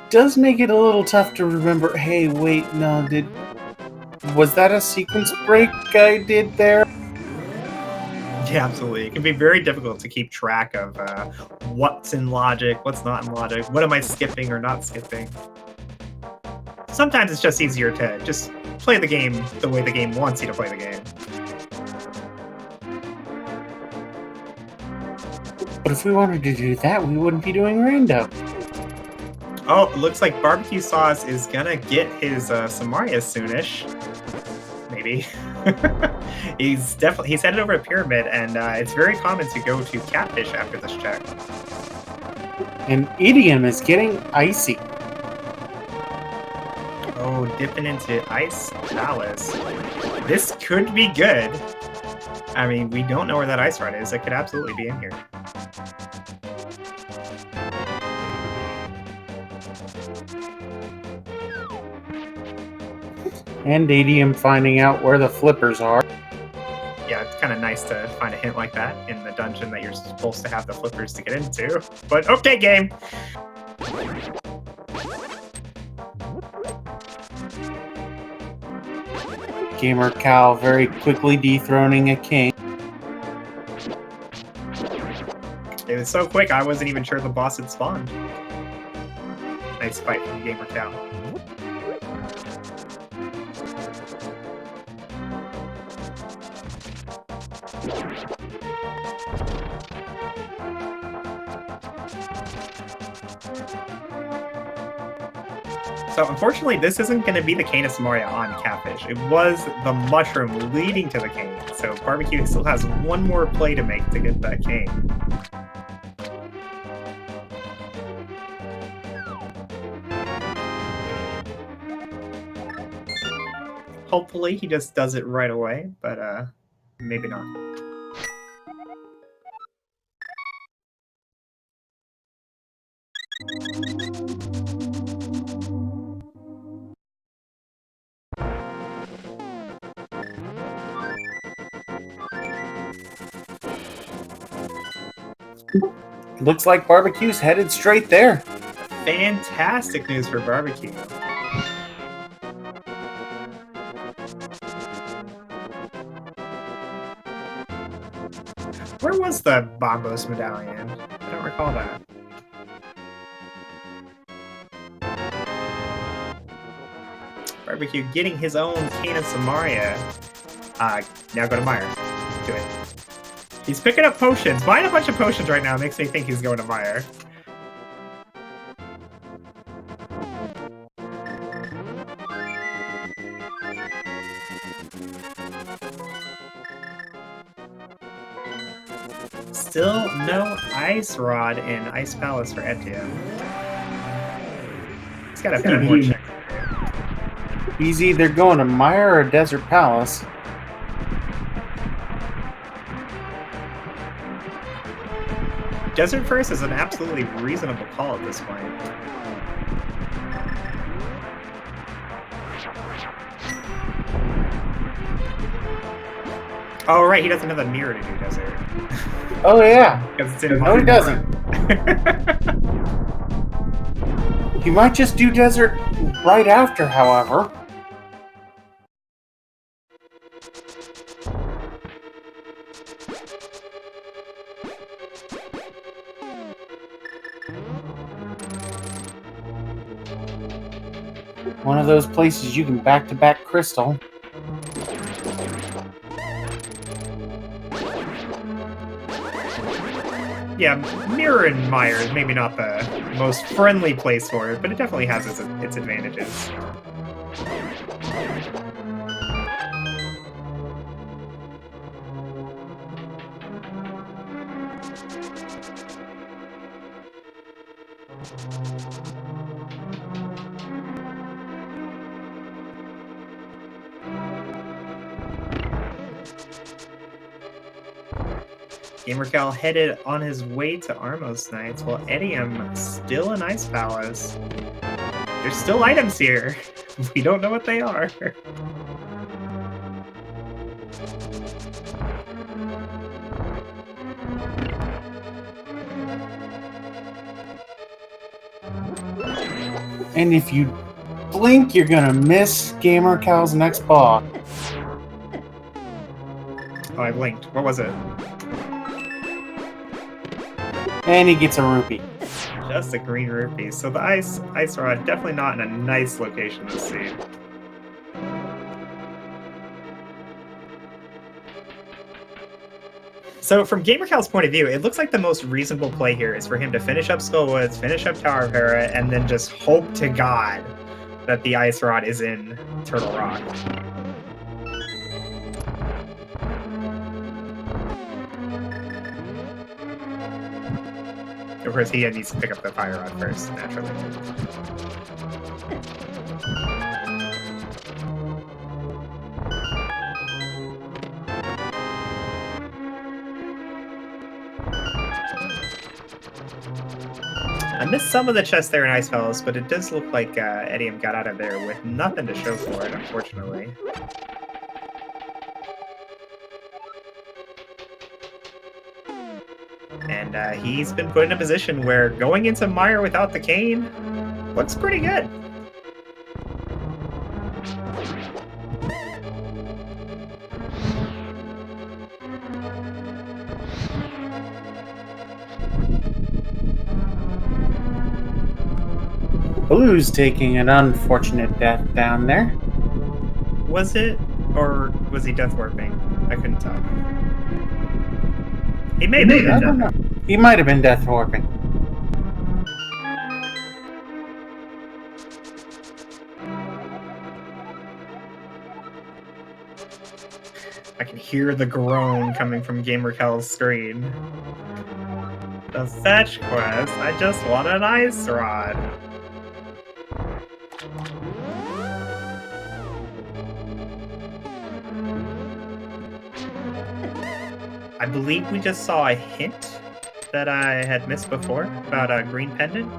Does make it a little tough to remember. Hey, wait, no, was that a sequence break I did there? Yeah, absolutely. It can be very difficult to keep track of what's in logic, what's not in logic, what am I skipping or not skipping. Sometimes it's just easier to just play the game the way the game wants you to play the game. But if we wanted to do that, we wouldn't be doing rando. Oh, it looks like Barbecue Sauce is gonna get his Samaria soonish. Maybe. He's headed over to Pyramid, and it's very common to go to Catfish after this check. And Idiom is getting icy. Oh, dipping into Ice Palace. This could be good. I mean, we don't know where that Ice Rod is. It could absolutely be in here. And Idiom finding out where the flippers are. Yeah, it's kind of nice to find a hint like that in the dungeon that you're supposed to have the flippers to get into. But okay, game! Gamer Cal very quickly dethroning a king. It was so quick, I wasn't even sure the boss had spawned. Nice fight from Gamer Cal. So unfortunately, this isn't going to be the Cane of Samaria on Catfish. It was the mushroom leading to the cane. So Barbecue still has one more play to make to get that cane. Hopefully he just does it right away, but maybe not. Looks like barbecue's headed straight there. Fantastic news for barbecue. Where was the Bombos medallion? I don't recall that. Barbecue getting his own Cane of Samaria. Now go to Meyer. Do it. He's picking up potions. Buying a bunch of potions right now makes me think he's going to Meyer. Still no Ice Rod in Ice Palace for Etienne. He's got a few more checks. He's either going to Meyer or Desert Palace. Desert first is an absolutely reasonable call at this point. Oh, right, he doesn't have a mirror to do Desert. Oh, yeah. It's in No, he doesn't. He might just do Desert right after, however. One of those places you can back-to-back crystal. Yeah, Mirror and Meyer is maybe not the most friendly place for it, but it definitely has its advantages. Gamercal headed on his way to Armos Knights, while Edium still in Ice Palace. There's still items here. We don't know what they are. And if you blink, you're gonna miss Gamercal's next boss. Oh, I blinked. What was it? And he gets a rupee. Just a green rupee. So the ice rod definitely not in a nice location to see. So from Gamercal's point of view, it looks like the most reasonable play here is for him to finish up Skullwoods, finish up Tower of Hera, and then just hope to God that the ice rod is in Turtle Rock. Of course, he needs to pick up the fire rod first, naturally. I missed some of the chests there in Ice Palace, but it does look like Edium got out of there with nothing to show for it, unfortunately. And he's been put in a position where going into Meyer without the cane looks pretty good. Blue's taking an unfortunate death down there. Was it? Or was he death warping? I couldn't tell. He may be. I don't know. He might have been death warping. I can hear the groan coming from Gamercal's screen. The fetch quest. I just want an ice rod. I believe we just saw a hint that I had missed before about a green pendant.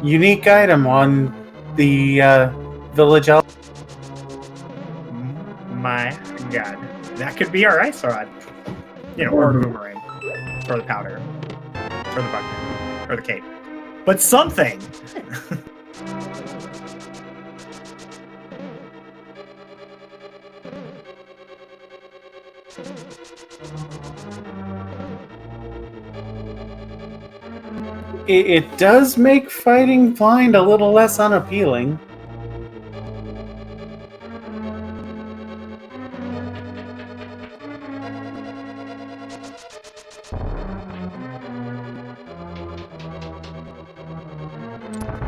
Unique item on the village elf. My God, that could be our ice rod, you know, or boomerang. Or the powder. Or the bucket. Or the cape. But something! It does make fighting blind a little less unappealing.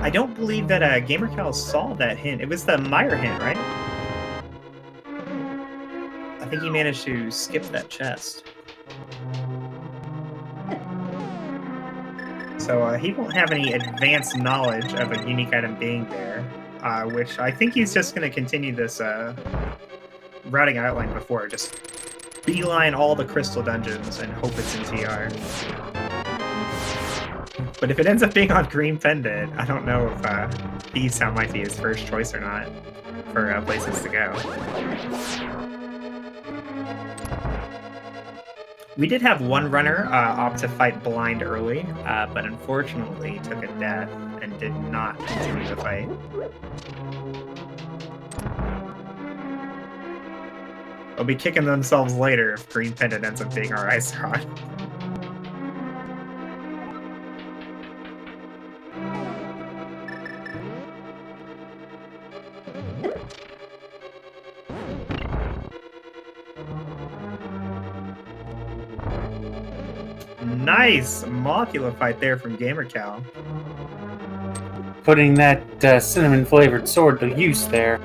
I don't believe that GamerCal saw that hint. It was the Meyer hint, right? I think he managed to skip that chest. So he won't have any advanced knowledge of a unique item being there, which I think he's just going to continue this routing I outlined before. Just beeline all the crystal dungeons and hope it's in TR. But if it ends up being on Green Pendant, I don't know if Thieves Town might be his first choice or not for places to go. We did have one runner opt to fight blind early, but unfortunately took a death and did not continue the fight. They'll be kicking themselves later if Green Pendant ends up being our ice rod. Nice Mothula fight there from GamerCal. Putting that cinnamon-flavored sword to use there.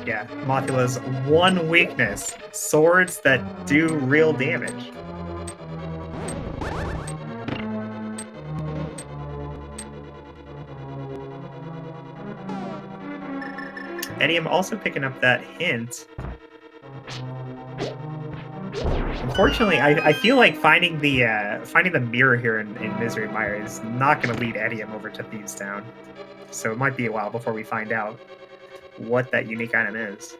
Yeah, Mothula's one weakness. Swords that do real damage. Edium also picking up that hint. Unfortunately, I feel like finding the mirror here in Misery Mire is not going to lead Edium over to Thieves Town. So it might be a while before we find out what that unique item is.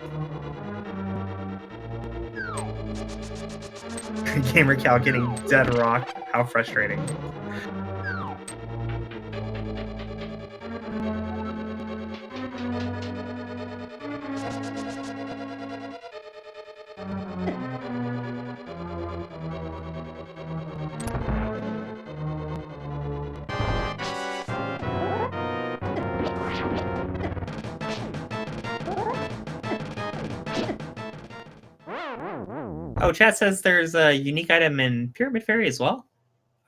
GamerCal getting dead rock. How frustrating. Oh, chat says there's a unique item in Pyramid Fairy as well.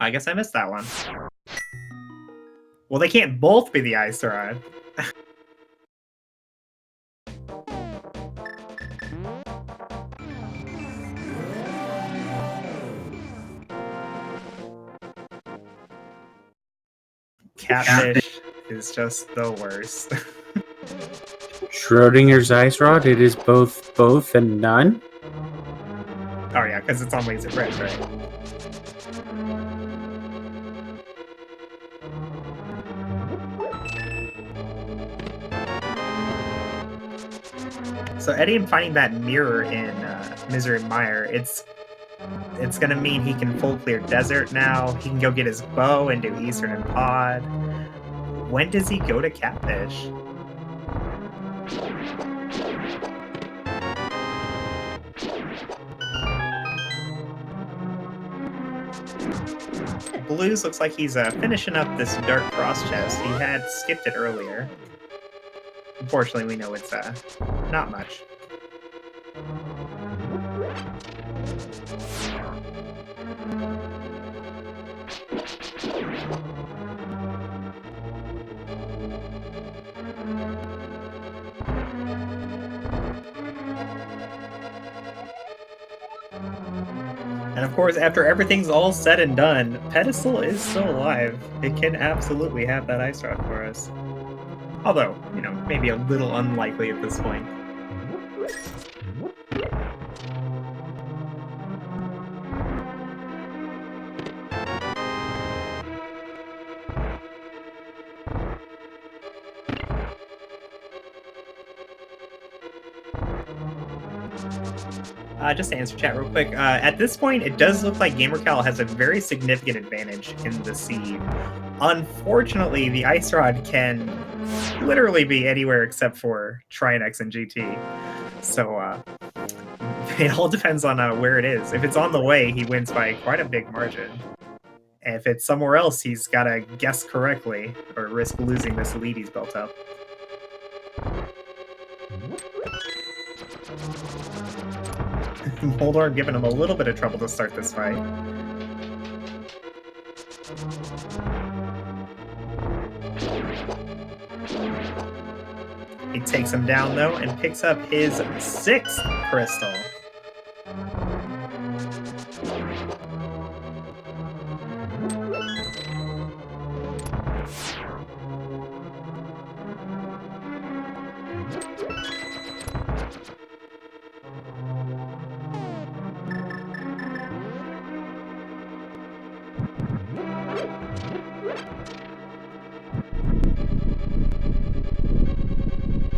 I guess I missed that one. Well, they can't both be the Ice Rod. Catfish is just the worst. Schrodinger's ice rod, it is both and none. Oh yeah, because it's on Laser Bread, right? So Edium finding that mirror in Misery Mire, it's gonna mean he can full clear desert now. He can go get his bow and do Eastern and Pod. When does he go to Catfish? Blues looks like he's finishing up this Dark Cross chest. He had skipped it earlier. Unfortunately, we know it's not much. And of course, after everything's all said and done, Pedestal is still alive. It can absolutely have that ice rod for us. Although, you know, maybe a little unlikely at this point. Just to answer chat real quick, at this point, it does look like GamerCal has a very significant advantage in the seed. Unfortunately, the Ice Rod can literally be anywhere except for Trinex and GT. So it all depends on where it is. If it's on the way, he wins by quite a big margin. And if it's somewhere else, he's got to guess correctly or risk losing this lead he's built up. Moldor giving him a little bit of trouble to start this fight. He takes him down, though, and picks up his 6th crystal.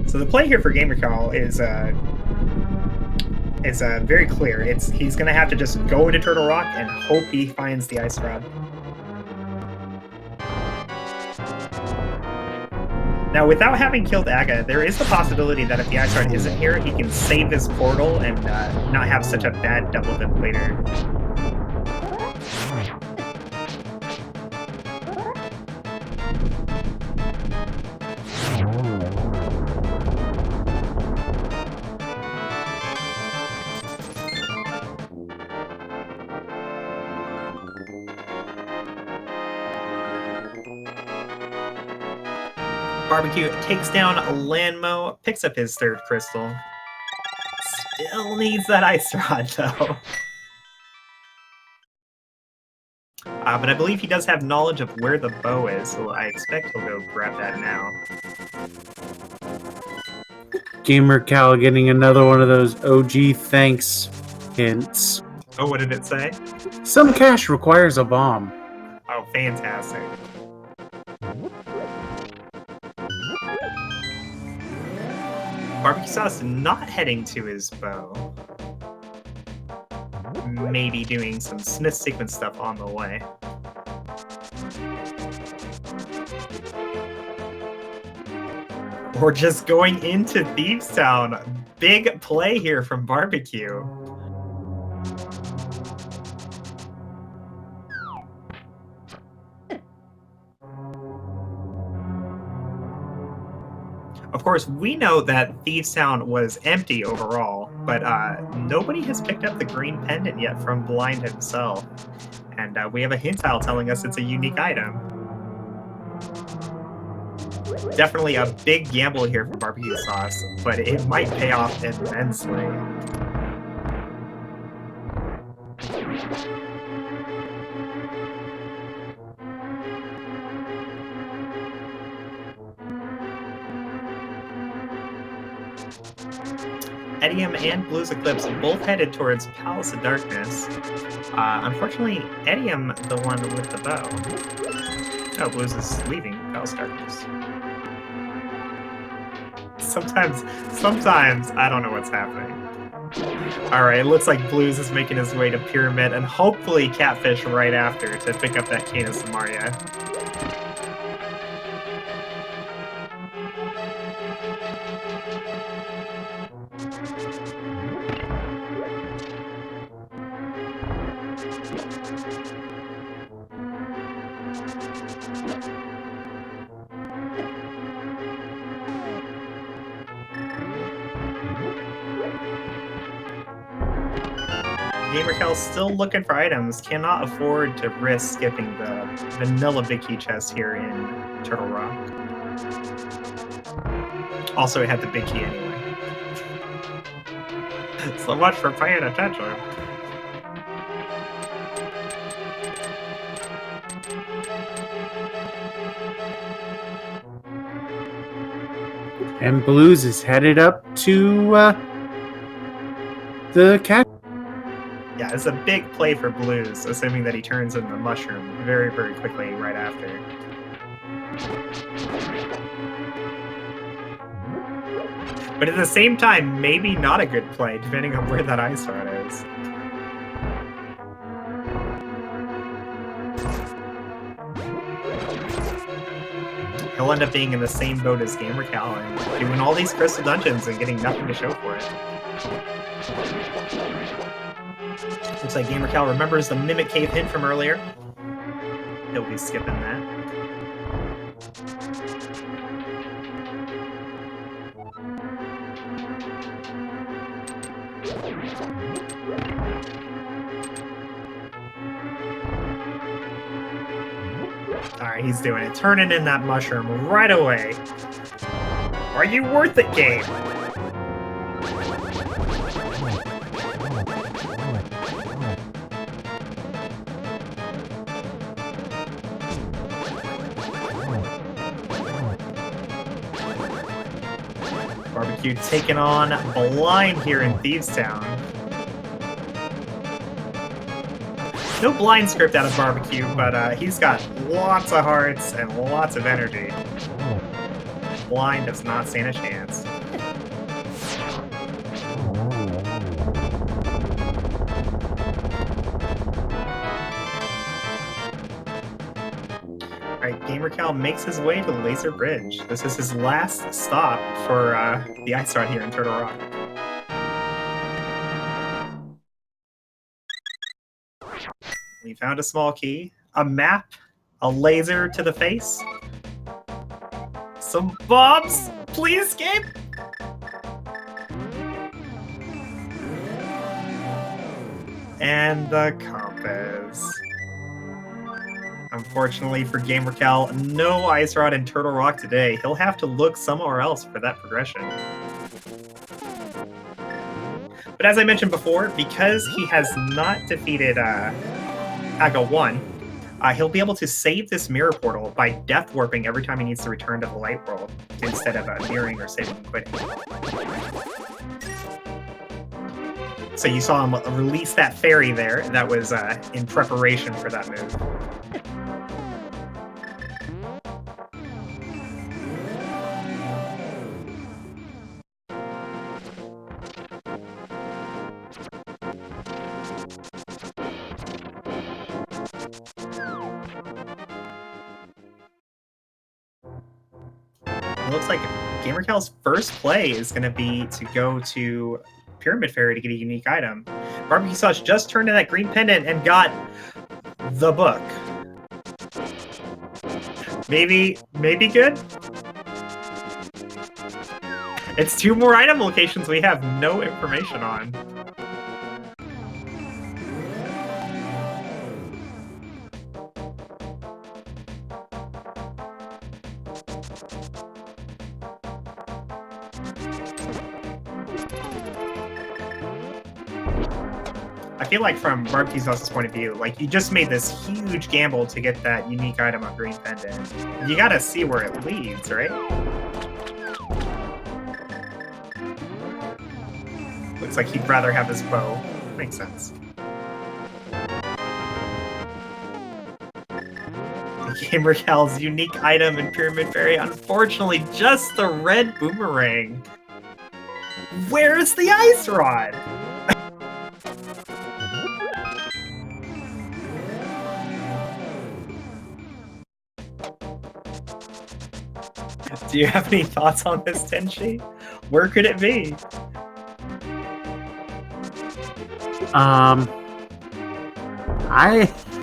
So the play here for GamerCal is very clear. He's going to have to just go into Turtle Rock and hope he finds the Ice Rod. Now, without having killed Aga, there is the possibility that if the Ice Rod isn't here, he can save his portal and not have such a bad double dip later. Barbecue takes down Lanmo, picks up his 3rd crystal. Still needs that Ice Rod, though. But I believe he does have knowledge of where the bow is, so I expect he'll go grab that now. GamerCal getting another one of those OG thanks hints. Oh, what did it say? Some cash requires a bomb. Oh, fantastic. Barbecue Sauce not heading to his bow. Maybe doing some Smith sequence stuff on the way. Or just going into Thieves Town. Big play here from Barbecue. Of course, we know that Thieves Town was empty overall, but nobody has picked up the green pendant yet from Blind himself. And we have a hint tile telling us it's a unique item. Definitely a big gamble here for Barbecue Sauce, but it might pay off immensely. Edium and Blue's Eclipse both headed towards Palace of Darkness. Unfortunately, Edium the one with the bow. Oh, Blue's is leaving Palace of Darkness. Sometimes I don't know what's happening. Alright, it looks like Blues is making his way to Pyramid and hopefully Catfish right after to pick up that Cane of Samaria. GamerCal's still looking for items, cannot afford to risk skipping the vanilla big key chest here in Turtle Rock. Also, it had the big key anyway. So much for paying attention. And Blues is headed up to the cat. Yeah, it's a big play for Blues, assuming that he turns in the mushroom very, very quickly right after. But at the same time, maybe not a good play, depending on where that ice rod is. He'll end up being in the same boat as GamerCal and doing all these crystal dungeons and getting nothing to show for it. Looks like GamerCal remembers the Mimic Cave hint from earlier. He'll be skipping that. Alright, he's doing it. Turning in that mushroom right away. Are you worth it, game? Barbecue taking on Blind here in Thieves Town. No blind script out of Barbecue, but he's got lots of hearts and lots of energy. Blind does not stand a chance. Alright, GamerCal makes his way to Laser Bridge. This is his last stop for the ice rod here in Turtle Rock. We found a small key, a map, a laser to the face, some bombs. Please, game. And the compass. Unfortunately for GamerCal, no ice rod in Turtle Rock today. He'll have to look somewhere else for that progression. But as I mentioned before, because he has not defeated Aga 1, he'll be able to save this mirror portal by death warping every time he needs to return to the light world, instead of mirroring or saving and quitting. So you saw him release that fairy there. That was in preparation for that move. It looks like GamerCal's first play is going to be to go to Pyramid Fairy to get a unique item. Barbecue Sauce just turned in that green pendant and got the book. Maybe good? It's 2 more item locations we have no information on. I feel like from Barbecue Sauce's point of view, like, you just made this huge gamble to get that unique item of Green Pendant. You gotta see where it leads, right? Looks like he'd rather have his bow. Makes sense. GamerCal's unique item in Pyramid Fairy, unfortunately, just the red boomerang. Where's the ice rod? Do you have any thoughts on this, Tenchi? Where could it be? I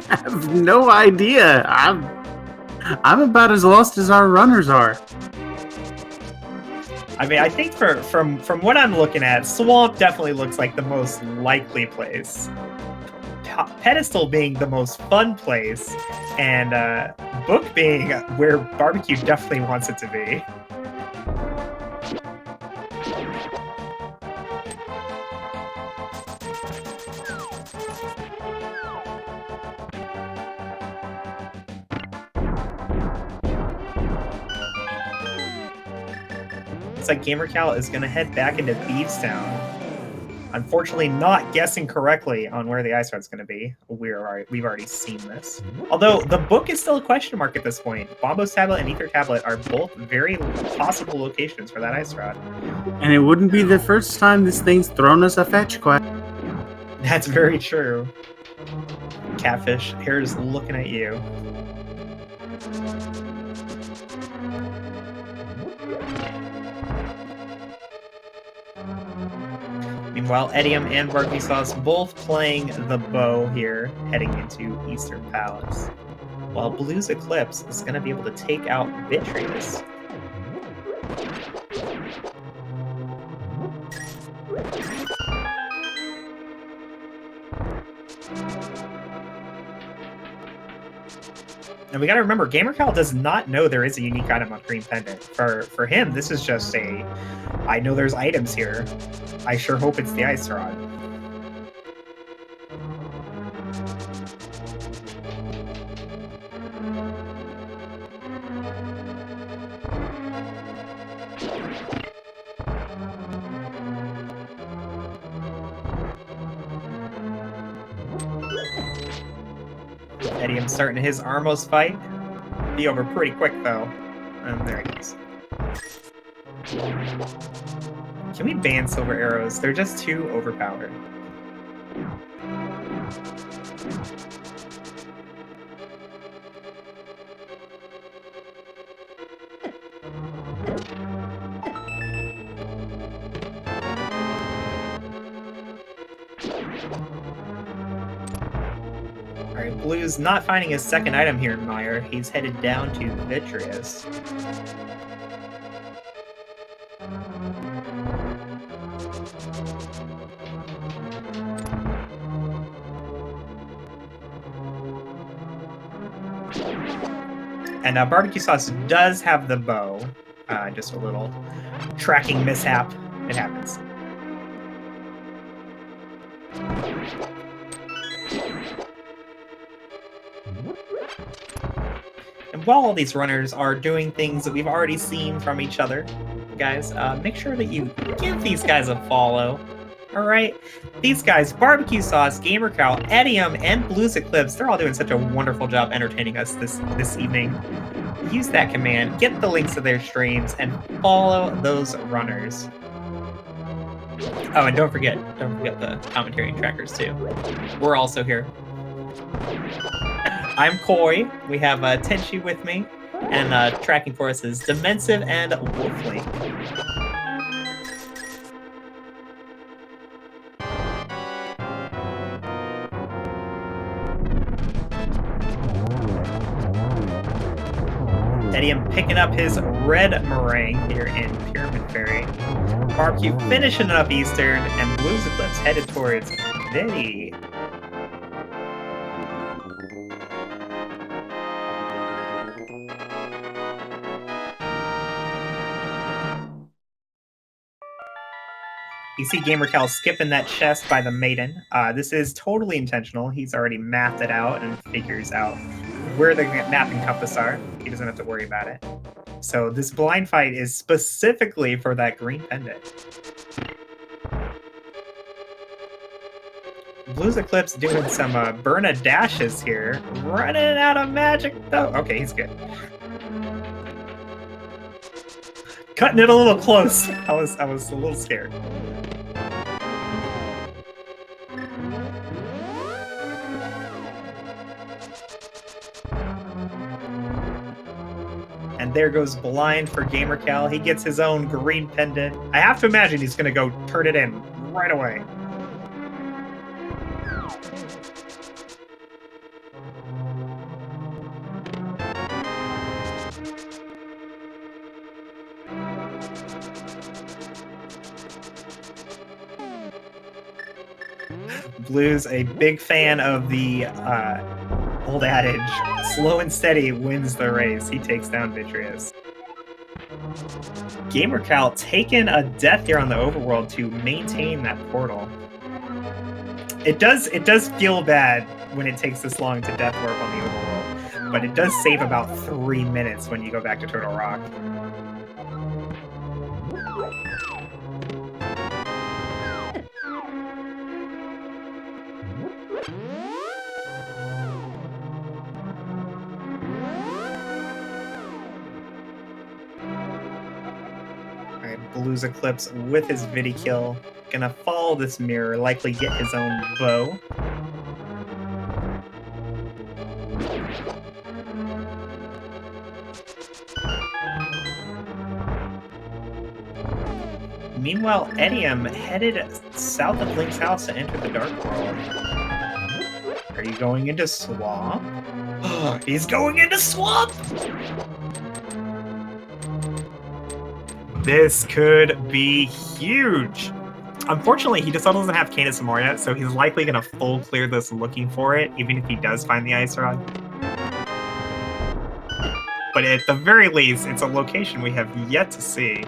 have no idea. I'm about as lost as our runners are. I mean, I think from what I'm looking at, Swamp definitely looks like the most likely place. Pedestal being the most fun place, and Book being where Barbecue definitely wants it to be. Looks like GamerCal is going to head back into Thieves Town. Unfortunately, not guessing correctly on where the ice rod's going to be. We've already seen this. Although the book is still a question mark at this point. Bombo's tablet and Ether tablet are both very possible locations for that ice rod. And it wouldn't be the first time this thing's thrown us a fetch quest. That's very true. Catfish, here's looking at you. Meanwhile, Edium and Barbecue Sauce both playing the bow here, heading into Eastern Palace. While Blue's Eclipse is going to be able to take out Vitreous. And we got to remember, GamerCal does not know there is a unique item on Green Pendant. For him, this is just I know there's items here. I sure hope it's the ice rod. Edium starting his Armos fight. Be over pretty quick though. And there he is. Can we ban silver arrows? They're just too overpowered. Alright, Blue's not finding his second item here in Mire. He's headed down to Vitreous. And Barbecue Sauce does have the bow. Just a little tracking mishap. It happens. And while all these runners are doing things that we've already seen from each other, guys, make sure that you give these guys a follow. Alright? These guys, Barbecue Sauce, GamerCal, Edium, and Blues Eclipse, they're all doing such a wonderful job entertaining us this evening. Use that command, get the links to their streams, and follow those runners. Oh, and don't forget the commentary and trackers too. We're also here. I'm Koi. We have Tenchi with me, and tracking for us is Dimensive and Wolfley. Edium picking up his red meringue here in Pyramid Fairy. Barbecue finishing up Eastern, and Blues Eclipse headed towards Vinny. You see GamerCal skipping that chest by the Maiden. This is totally intentional. He's already mapped it out and figures out where the map and compass are. He doesn't have to worry about it. So this blind fight is specifically for that green pendant. Blues Eclipse doing some Burna dashes here. Running out of magic though. Okay, he's good. Cutting it a little close. I was a little scared. And there goes blind for GamerCal. He gets his own green pendant. I have to imagine he's going to go turn it in right away. Blue's a big fan of the old adage, slow and steady wins the race. He takes down Vitreous. GamerCal taking a death here on the overworld to maintain that portal. It does feel bad when it takes this long to death warp on the overworld, but it does save about 3 minutes when you go back to Turtle Rock. blues eclipse with his Vidi kill. Gonna follow this mirror, likely get his own bow. Meanwhile, Edium headed south of Link's house to enter the Dark World. Are you going into Swamp? He's going into Swamp! This could be huge! Unfortunately, he just doesn't have Canis Moria, so he's likely going to full clear this looking for it, even if he does find the Ice Rod. But at the very least, it's a location we have yet to see.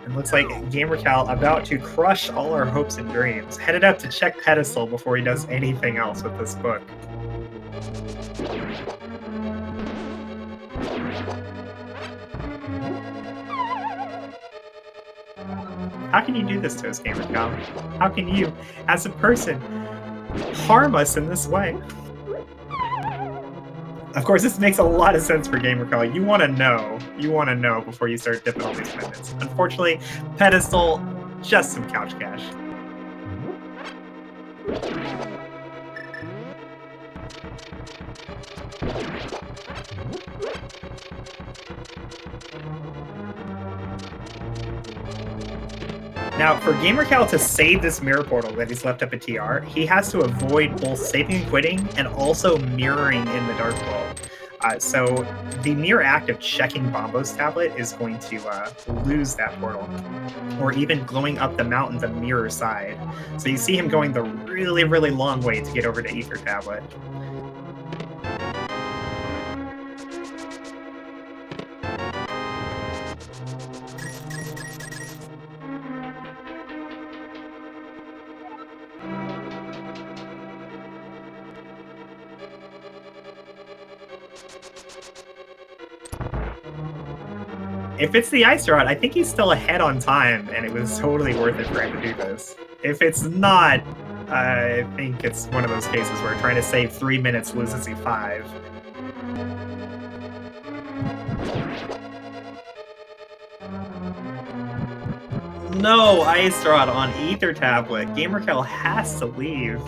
It looks like GamerCal about to crush all our hopes and dreams. Headed up to check Pedestal before he does anything else with this book. How can you do this to us, GamerCal? How can you, as a person, harm us in this way? Of course, this makes a lot of sense for GamerCal. You want to know before you start dipping all these pendants. Unfortunately, Pedestal, just some couch cash. Now, for GamerCal to save this mirror portal that he's left up at TR, he has to avoid both saving and quitting and also mirroring in the Dark World. So the mere act of checking Bombo's tablet is going to lose that portal, or even glowing up the mountain the mirror side. So you see him going the really, really long way to get over to Ether Tablet. If it's the Ice Rod, I think he's still ahead on time, and it was totally worth it for him to do this. If it's not, I think it's one of those cases where trying to save 3 minutes loses you 5. No Ice Rod on Ether Tablet. GamerCal has to leave.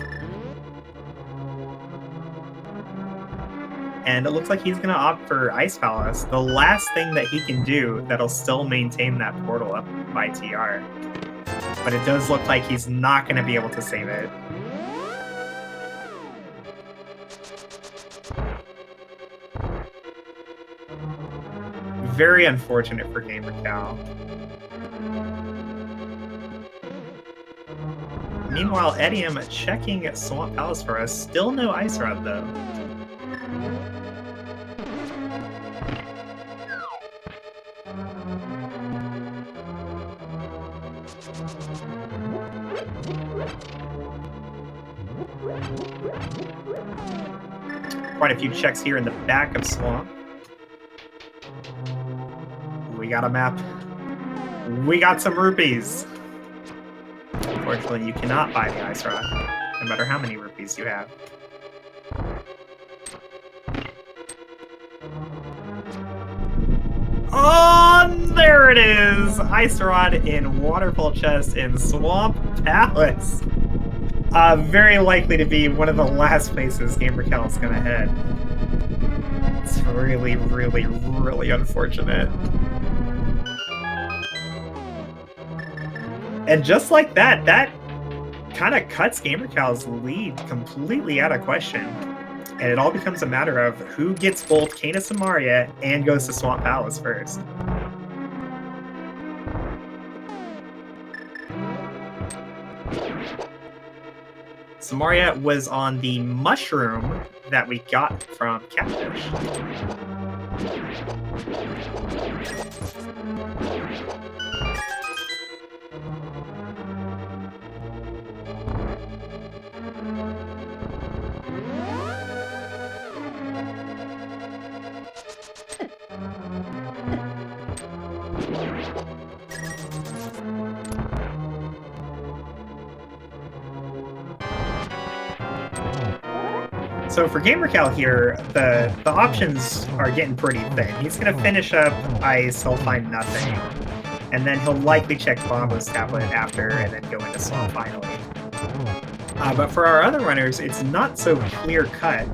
And it looks like he's going to opt for Ice Palace, the last thing that he can do that'll still maintain that portal up by TR. But it does look like he's not going to be able to save it. Very unfortunate for GamerCal. Meanwhile, Edium checking Swamp Palace for us. Still no Ice Rod, though. Quite a few checks here in the back of Swamp. We got a map. We got some rupees. Unfortunately, you cannot buy the Ice Rod, no matter how many rupees you have. Oh, there it is! Ice Rod in Waterfall Chest in Swamp Palace. Very likely to be one of the last places GamerCal is going to head. It's really, really, really unfortunate. And just like that, that kind of cuts GamerCal's lead completely out of question. And it all becomes a matter of who gets both Canis and Maria and goes to Swamp Palace first. Samaria was on the mushroom that we got from Catfish. So for GamerCal here, the options are getting pretty thin. He's going to finish up Ice, he'll find nothing, and then he'll likely check Bombo's tablet after, and then go into Swamp finally. But for our other runners, it's not so clear-cut.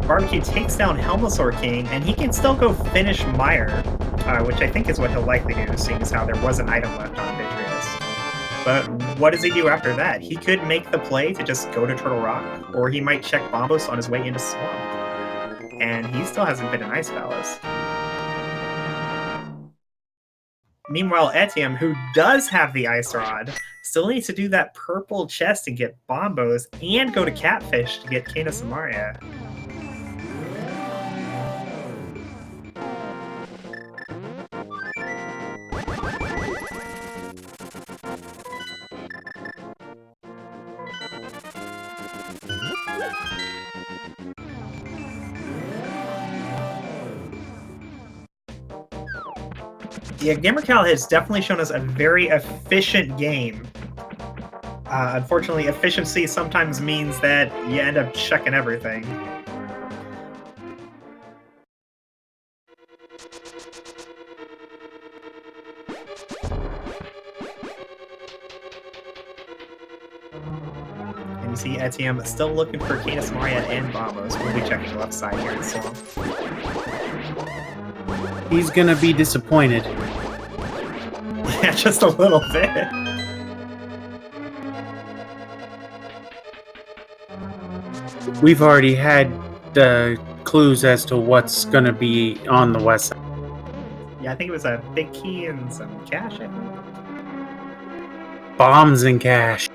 Barbecue takes down Helmosaur King, and he can still go finish Meyer, which I think is what he'll likely do, seeing as how there was an item left on Vitreous. But what does he do after that? He could make the play to just go to Turtle Rock, or he might check Bombos on his way into Swamp. And he still hasn't been in Ice Palace. Meanwhile, Etienne, who does have the Ice Rod, still needs to do that purple chest to get Bombos and go to Catfish to get Kana Samaria. Yeah, GamerCal has definitely shown us a very efficient game. Unfortunately, efficiency sometimes means that you end up checking everything. And you see Etienne still looking for Kana Samaria and Bombos. We'll be checking the left side here in Swamp. He's gonna be disappointed. Yeah, just a little bit. We've already had clues as to what's gonna be on the west side. Yeah, I think it was a big key and some cash, I think. Bombs and cash.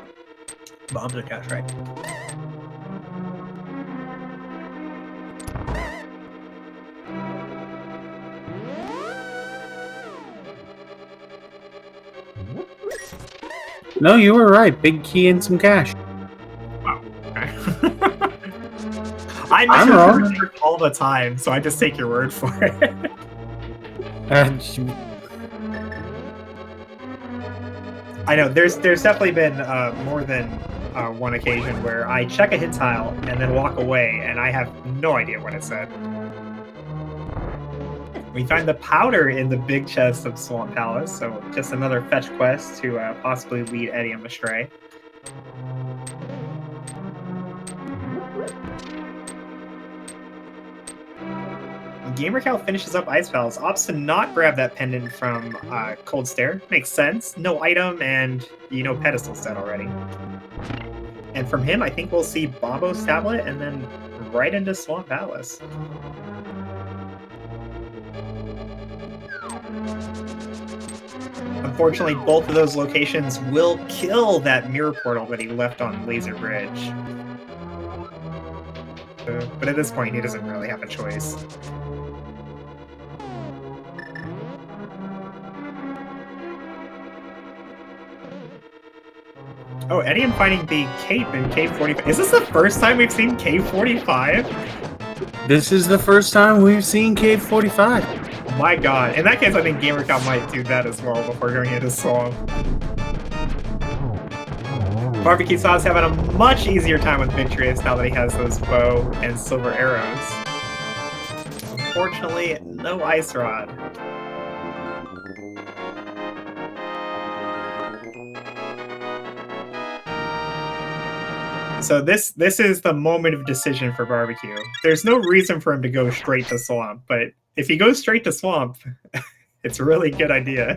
Bombs and cash, right. No, you were right. Big key and some cash. Oh, okay. I misinterpret all the time, so I just take your word for it. I know there's definitely been more than one occasion where I check a hit tile and then walk away, and I have no idea what it said. We find the powder in the big chest of Swamp Palace, so just another fetch quest to possibly lead Etienne astray. GamerCal finishes up Ice Palace, opts to not grab that pendant from Cold Stare. Makes sense. No item, and pedestal set already. And from him, I think we'll see Bombo's tablet, and then right into Swamp Palace. Unfortunately, both of those locations will kill that mirror portal that he left on Laser Bridge. But at this point, he doesn't really have a choice. Oh, Etienne finding the cape in Cave 45. Is this the first time we've seen Cave 45? This is the first time we've seen Cave 45. Oh my god. In that case, I think GamerCal might do that as well before going into Swamp. Barbecue Sauce having a much easier time with Victorious now that he has those bow and silver arrows. Unfortunately, no Ice Rod. So this is the moment of decision for Barbecue. There's no reason for him to go straight to Swamp, but if he goes straight to Swamp, it's a really good idea.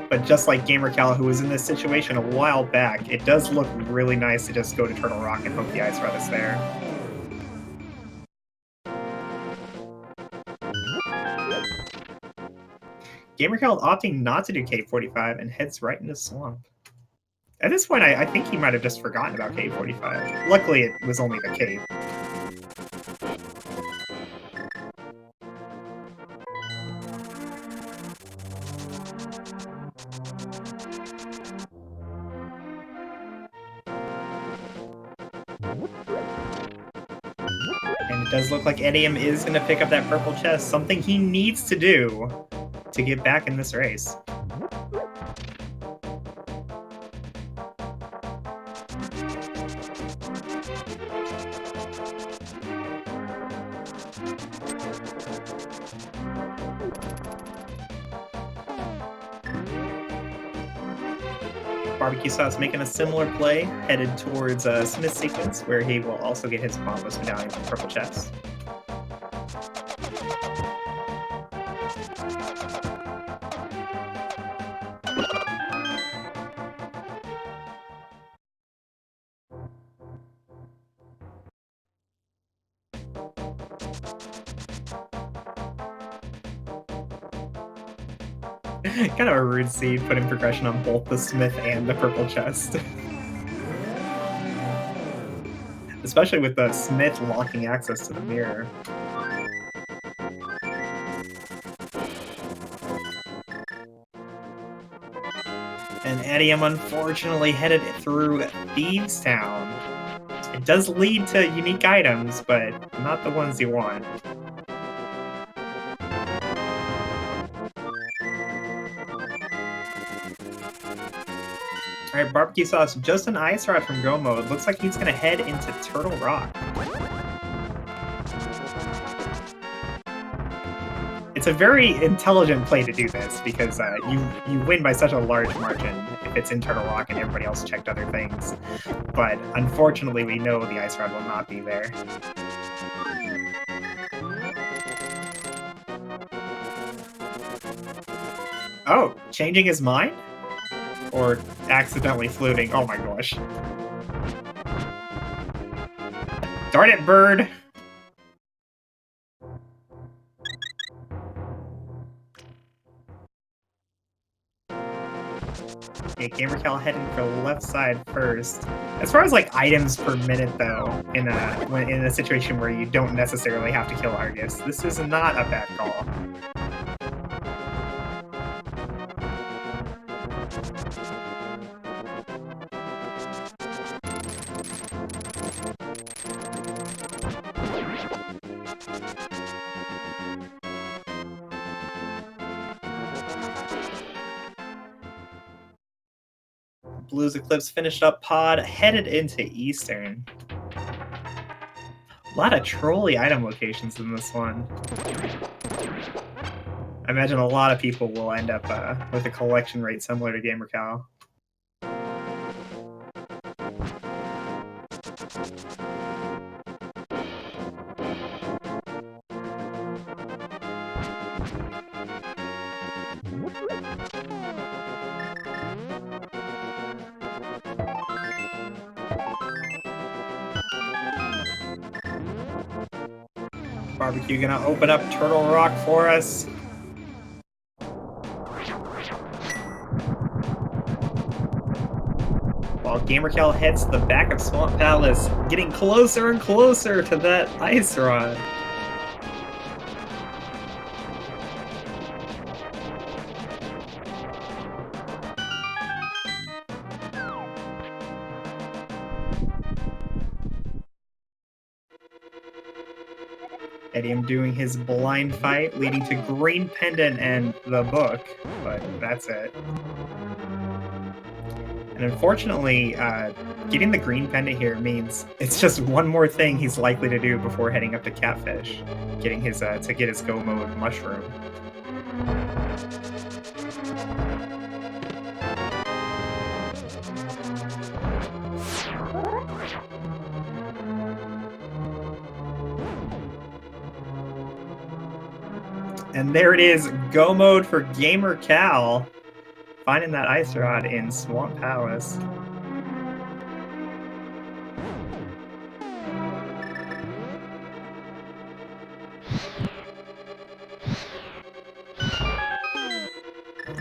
But just like GamerCal, who was in this situation a while back, it does look really nice to just go to Turtle Rock and hope the Ice Rod is there. GamerCal opting not to do Cave 45 and heads right into Swamp. At this point, I think he might have just forgotten about Cave 45. Luckily, it was only the cave. Does look like Edium is going to pick up that purple chest, something he needs to do to get back in this race. Barbecue Sauce making a similar play, headed towards Smith sequence, where he will also get his Pompo's medallion from purple chest. Kind of a rude seed, putting progression on both the Smith and the purple chest. Especially with the Smith locking access to the mirror. And Edium unfortunately headed through Thieves Town. It does lead to unique items, but not the ones you want. Alright, Barbecue Sauce, just an Ice Rod from Go Mode. Looks like he's going to head into Turtle Rock. It's a very intelligent play to do this, because you win by such a large margin if it's in Turtle Rock and everybody else checked other things. But unfortunately, we know the Ice Rod will not be there. Oh, changing his mind? Or accidentally fluting. Oh my gosh. Darn it, bird! Okay, GamerCal heading for the left side first. As far as like items per minute though, in a situation where you don't necessarily have to kill Argus, this is not a bad call. Blues Eclipse finished up pod, headed into Eastern. A lot of trolly item locations in this one. I imagine a lot of people will end up with a collection rate similar to GamerCal. Barbecue gonna open up Turtle Rock for us. While GamerCal heads to the back of Swamp Palace, getting closer and closer to that Ice Rod. Edium doing his blind fight, leading to Green Pendant and the book, but that's it. And unfortunately, getting the Green Pendant here means it's just one more thing he's likely to do before heading up to Catfish, getting his to get his Go Mode Mushroom. And there it is, Go Mode for GamerCal, finding that Ice Rod in Swamp Palace.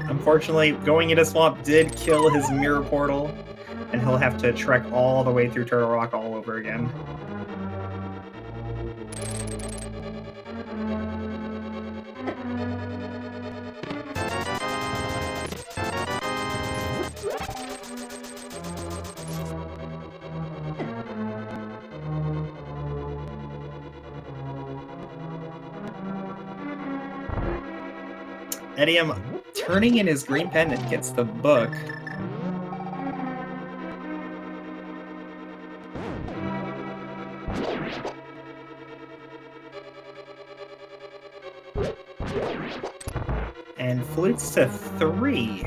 Unfortunately, going into Swamp did kill his mirror portal, and he'll have to trek all the way through Turtle Rock all over again. Edium turning in his green pendant gets the book. And flutes to 3.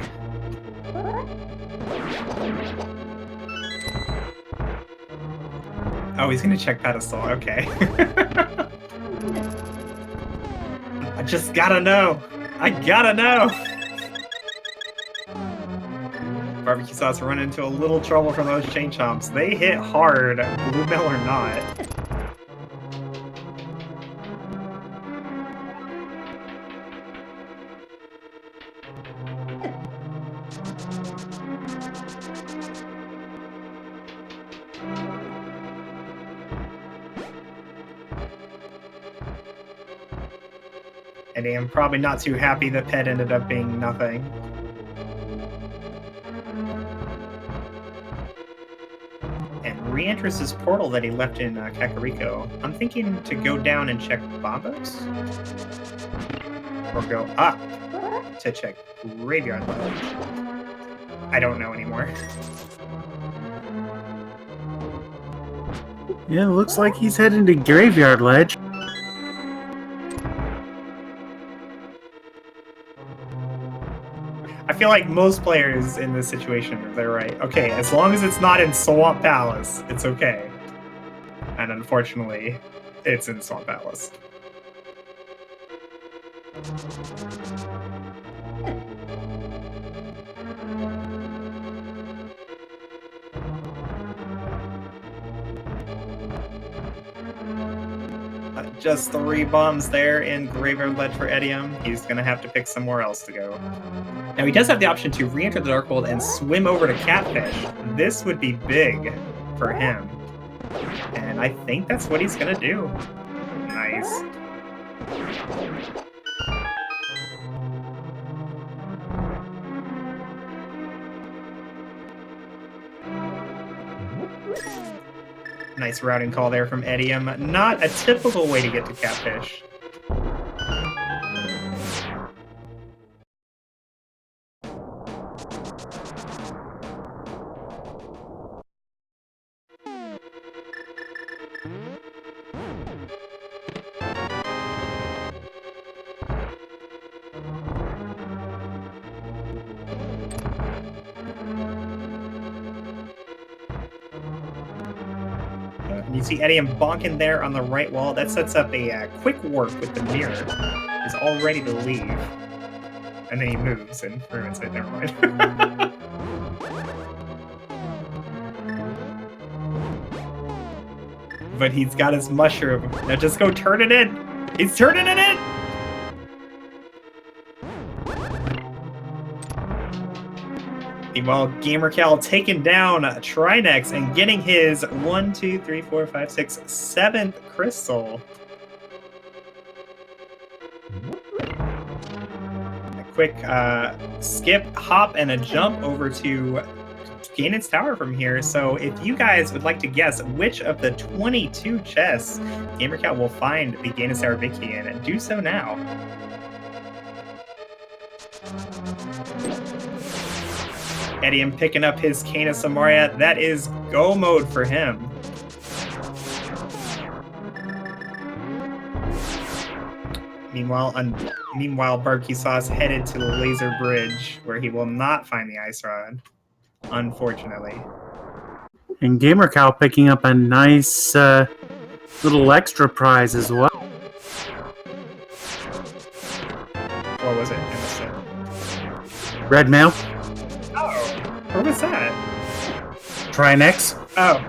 Oh, he's gonna check pedestal. Okay. I just gotta know. I gotta know. Barbecue sauce run into a little trouble from those chain chomps. They hit hard, bluebell or not. And I'm probably not too happy that Pet ended up being nothing. And re-enters his portal that he left in Kakariko. I'm thinking to go down and check Bombos? Or go up to check Graveyard Ledge. I don't know anymore. Yeah, looks like he's heading to Graveyard Ledge. I feel like most players in this situation, they're right. Okay, as long as it's not in Swamp Palace, it's okay. And unfortunately, it's in Swamp Palace. Just 3 bombs there in Graveyard Ledge for Edium. He's going to have to pick somewhere else to go. Now, he does have the option to re-enter the Dark World and swim over to Catfish. This would be big for him. And I think that's what he's going to do. Nice. Nice routing call there from Edium. Not a typical way to get to Catfish. You see Edium bonking there on the right wall. That sets up a quick warp with the mirror. He's all ready to leave. And then he moves and ruins it. Never mind. But he's got his mushroom. Now just go turn it in. He's turning it in. Meanwhile, GamerCal taking down Trinex and getting his 1, 2, 3, 4, 5, 6, 7th crystal. A quick skip, hop, and a jump over to Ganon's Tower from here. So if you guys would like to guess which of the 22 chests GamerCal will find the Ganon's Tower big key in, do so now. Edium picking up his Cane of Samaria. That is go mode for him. Meanwhile, Barbecue Sauce headed to the Laser Bridge, where he will not find the Ice Rod, unfortunately. And GamerCal picking up a nice little extra prize as well. What was it? I missed it. Red mail. What was that? Trinex. Oh.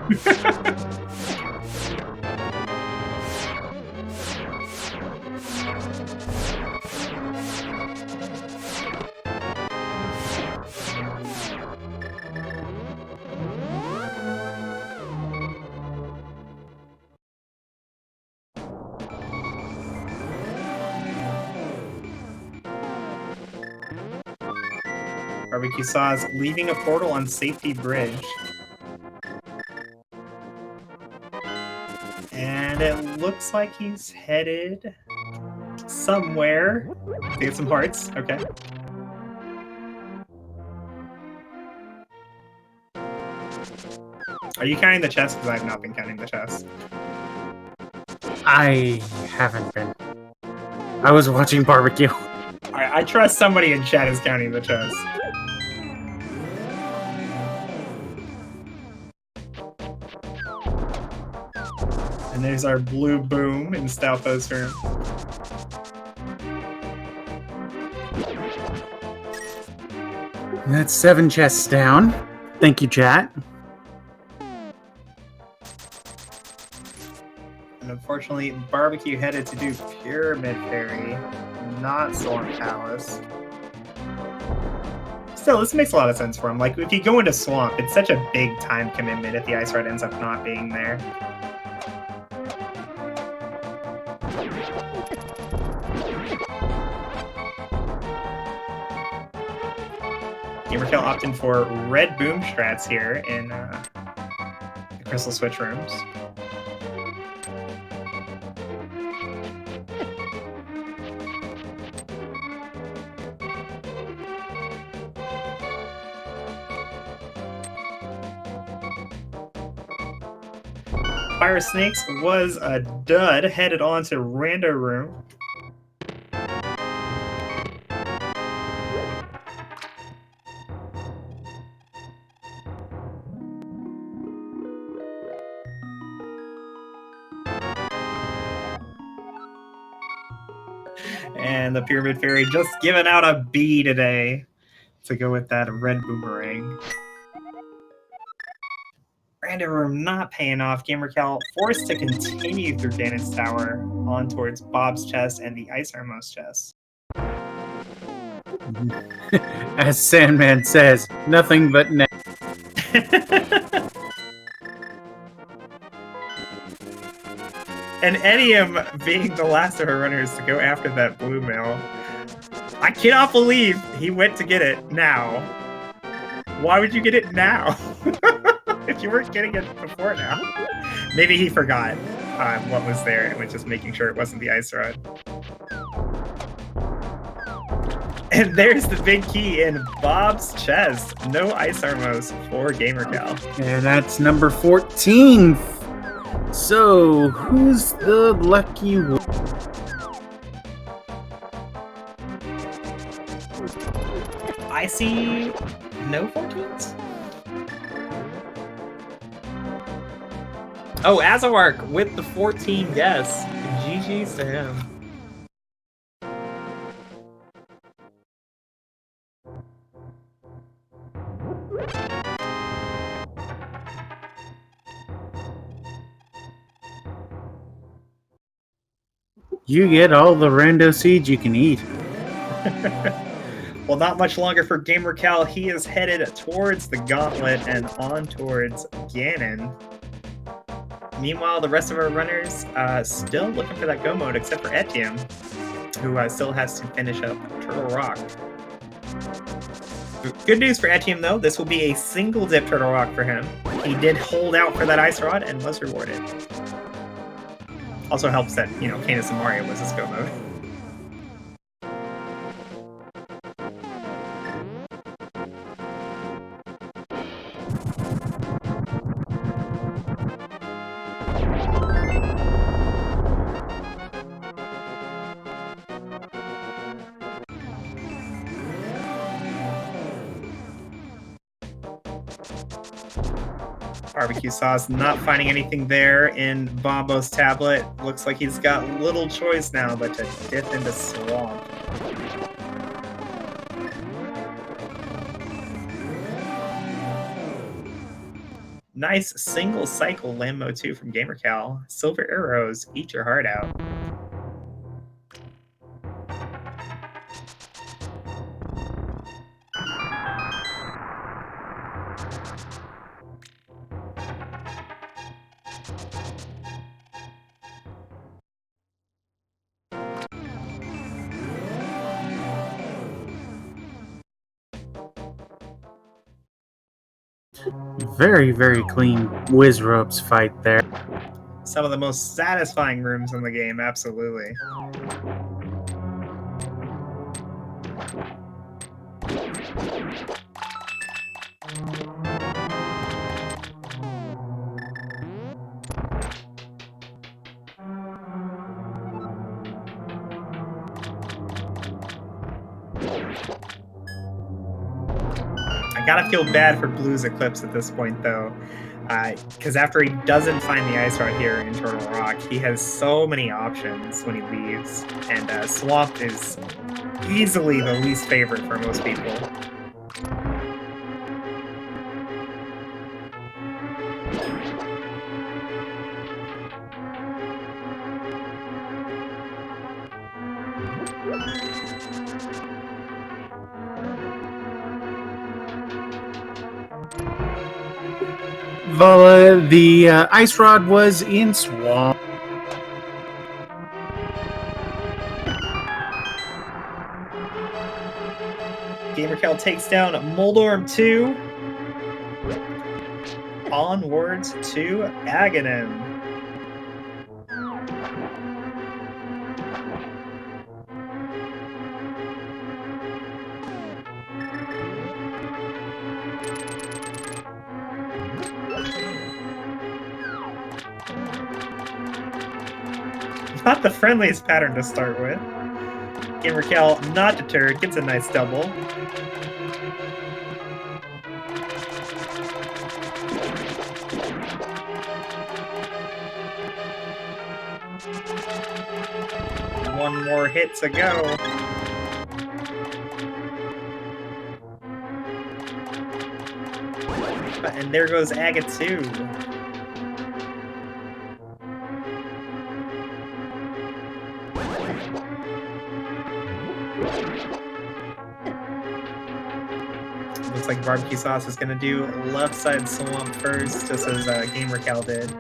Barbecue Sauce leaving a portal on Safety Bridge. And it looks like he's headed somewhere to get some hearts. Okay. Are you counting the chest? Because I have not been counting the chest. I haven't been. I was watching barbecue. Alright, I trust somebody in chat is counting the chest. And there's our blue boom in Stalfo's room. That's 7 chests down. Thank you, chat. And unfortunately, Barbecue headed to do Pyramid Fairy, not Swamp Palace. Still, this makes a lot of sense for him. Like, if you go into Swamp, it's such a big time commitment if the Ice Rod ends up not being there. Gamerkill opting for red boom strats here in the Crystal Switch rooms. Fire Snakes was a dud, headed on to Rando Room. And the Pyramid Fairy just giving out a B today to go with that red boomerang. Random Room not paying off. Gamercal forced to continue through Ganon's Tower on towards Bob's chest and the Ice Armos chest. As Sandman says, nothing but net. And Edium being the last of her runners to go after that blue mail. I cannot believe he went to get it now. Why would you get it now? If you weren't getting it before now. Maybe he forgot what was there and was just making sure it wasn't the Ice Rod. And there's the big key in Bob's chest. No Ice Armos for Gamercal. And that's number 14. So, who's the lucky one? I see no 14s. Oh, Azawark with the 14 guess. GG's to him. You get all the rando seeds you can eat. Well, not much longer for Gamercal. He is headed towards the Gauntlet and on towards Ganon. Meanwhile, the rest of our runners still looking for that go mode, except for Etienne, who still has to finish up Turtle Rock. Good news for Etienne, though. This will be a single dip Turtle Rock for him. He did hold out for that Ice Rod and was rewarded. Also helps that, Canis and Mario was his go mode. Barbecue sauce, not finding anything there in Bombo's tablet. Looks like he's got little choice now but to dip into Swamp. Nice single cycle Lambo 2 from Gamercal. Silver arrows, eat your heart out. Very, very clean Wizrobes fight there. Some of the most satisfying rooms in the game, absolutely. I gotta feel bad for Blue's Eclipse at this point, though. Because after he doesn't find the ice rod here in Turtle Rock, he has so many options when he leaves, and Swamp is easily the least favorite for most people. The ice rod was in Swamp. Gamercal takes down Moldorm 2. Onwards to Aghanim. Not the friendliest pattern to start with. Gamercal, not deterred, gets a nice double. One more hit to go. And there goes Aga 2. Looks like Barbecue Sauce is going to do left side Swamp first, just as Gamercal did.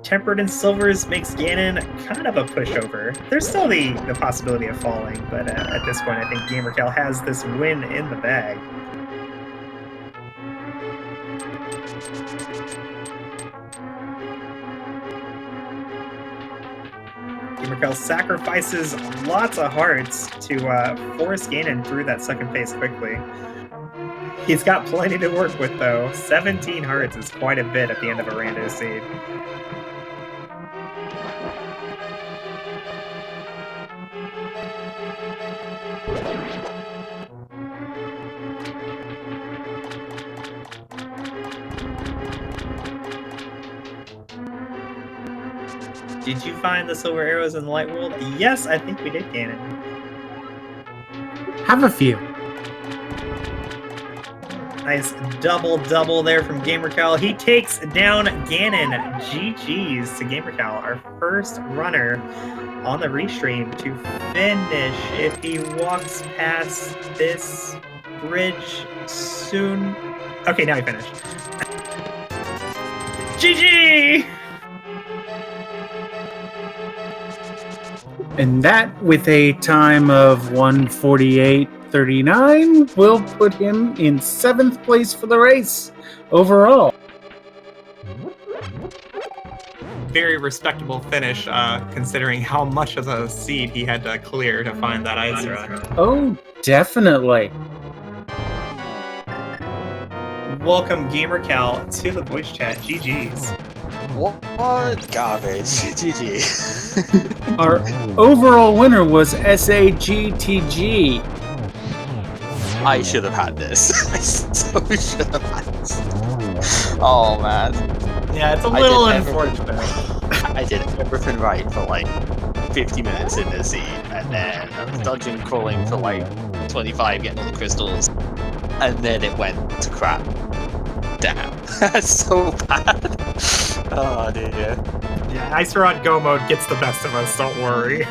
Tempered in Silvers makes Ganon kind of a pushover. There's still the possibility of falling, but at this point I think Gamercal has this win in the bag. Gamercal sacrifices lots of hearts to force Ganon through that second phase quickly. He's got plenty to work with, though. 17 hearts is quite a bit at the end of a rando seed. Did you find the silver arrows in the light world? Yes, I think we did, Ganon. Have a few. Nice double there from Gamercal. He takes down Ganon. GG's to Gamercal, our first runner on the restream to finish. If he walks past this bridge soon. Okay, now he finished. GG! And that, with a time of 1:48.39, will put him in 7th place for the race overall. Very respectable finish, considering how much of a seed he had to clear to find that ice rod. Oh, definitely. Welcome, Gamercal, to the voice chat. GG's. What garbage? GG. Our overall winner was SAGTG. I should have had this. I so should have had this. Oh man. Yeah, it's a little unfortunate. I did everything right for like 50 minutes in this seed, and then I was dodging, crawling for like 25, getting all the crystals, and then it went to crap. Damn. That's so bad. Oh dear. Yeah, Ice Rod Go mode gets the best of us, don't worry.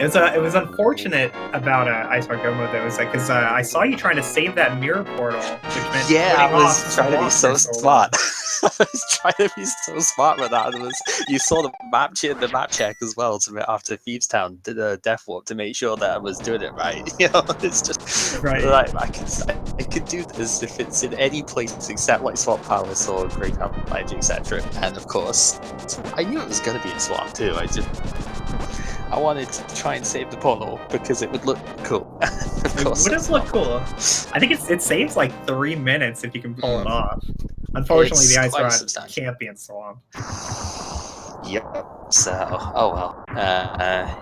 It was unfortunate about Ice Rod Go mode though, because I saw you trying to save that mirror portal, which meant I was trying to be so smart. was trying to be so smart with that. You saw the map check as well after Thieves Town did a death warp to make sure that I was doing it right. It's just Right. like I could do this if it's in any place except like Swamp Palace or Great Village, etc. And of course, I knew it was going to be in Swamp too. I wanted to try and save the portal because it would look cool. Of course, it would look cool. I think it saves like 3 minutes if you can pull it off. Unfortunately, the ice rod can't be in Swamp. Yep. So, oh well.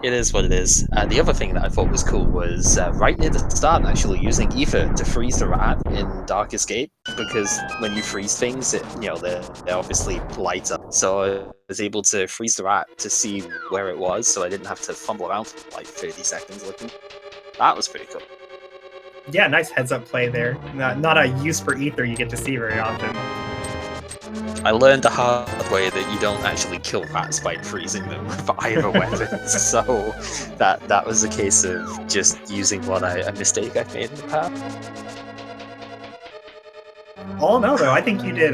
It is what it is. The other thing that I thought was cool was right near the start, actually using Ether to freeze the rat in Dark Escape, because when you freeze things, they're obviously light up. So I was able to freeze the rat to see where it was, so I didn't have to fumble around for like 30 seconds looking. That was pretty cool. Yeah, nice heads-up play there. Not a use for Ether you get to see very often. I learned the hard way that you don't actually kill rats by freezing them with either weapon, so that was a case of just using a mistake I've made in the past. All in all, though, I think you did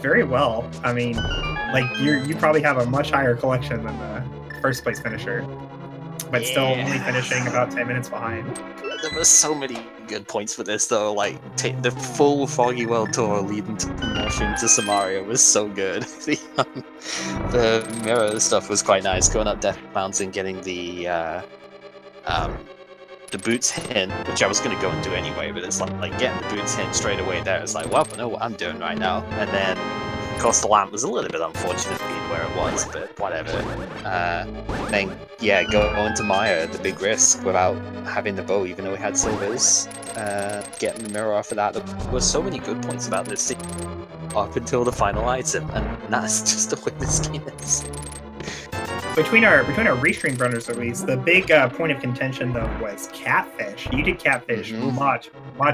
very well. I mean, like you probably have a much higher collection than the first place finisher, but still only finishing about 10 minutes behind. There were so many good points for this, though. Like the full Foggy World tour leading to promotion to Samaria was so good. The mirror stuff was quite nice. Going up Death Mountain, getting the boots hint, which I was going to go and do anyway, but it's like getting the boots hint straight away there. It's like, well, I know what I'm doing right now. And then, of course, the lamp was a little bit unfortunate being where it was, but whatever. Then, yeah, going to Maya, the big risk without having the bow, even though we had silvers. Getting the mirror off of that. There were so many good points about this scene up until the final item, and that's just the way this game is. Between our restream runners, at least, the big point of contention though was catfish. You did catfish much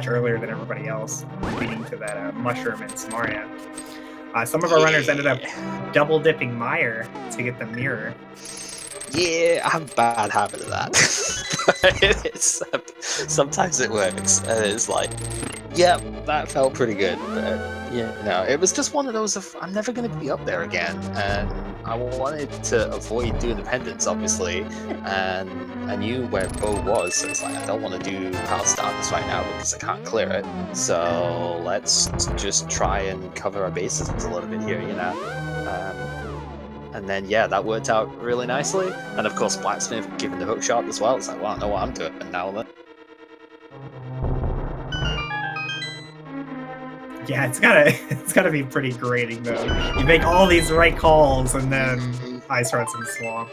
earlier than everybody else, leading to that mushroom in Samaria. Some of our runners ended up double dipping Meyer to get the mirror. Yeah, I have a bad habit of that. Sometimes it works, and it's like, yeah, that felt pretty good. But it was just one of those of I'm never going to be up there again, and I wanted to avoid doing the pendants, obviously, and I knew where Bo was, so it's like I don't want to do Palace Darkness right now because I can't clear it. So let's just try and cover our bases a little bit here, And then, yeah, that worked out really nicely. And of course, Blacksmith giving the hook shot as well. It's like, well, I know what I'm doing now then. Yeah, it's gotta be pretty grating though. You make all these right calls and then ice runs in Swamp.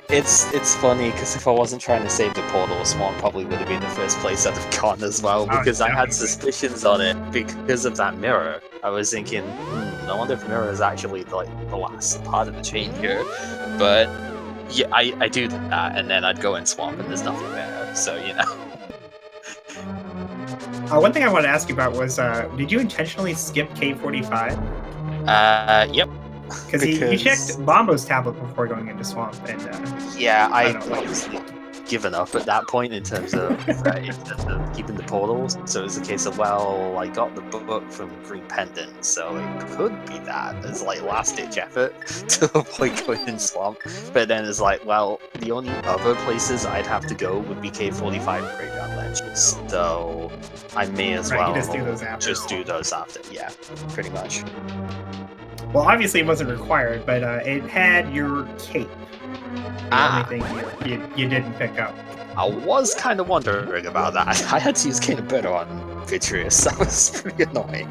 It's funny because if I wasn't trying to save the portal, Swamp probably would have been the first place I'd have gone as well, because I had suspicions on it because of that mirror. I was thinking, I wonder if mirror is actually like the last part of the chain here. But yeah, I do that, and then I'd go in Swamp and there's nothing there, so One thing I wanted to ask you about was, did you intentionally skip K45? Yep. Because you checked Bombo's tablet before going into Swamp, and yeah, I obviously given up at that point in terms of keeping the portals. So it was a case of, well, I got the book from Green Pendant, so it could be that as like last-ditch effort to avoid going in Swamp. But then it's like, well, the only other places I'd have to go would be K45 and Graveyard Ledge. So I may as well just do those after. Yeah, pretty much. Well, obviously it wasn't required, but it had your cape. The only thing you didn't pick up. I was kind of wondering about that. I had to use Cane of Butter on Vitreous. That was pretty annoying.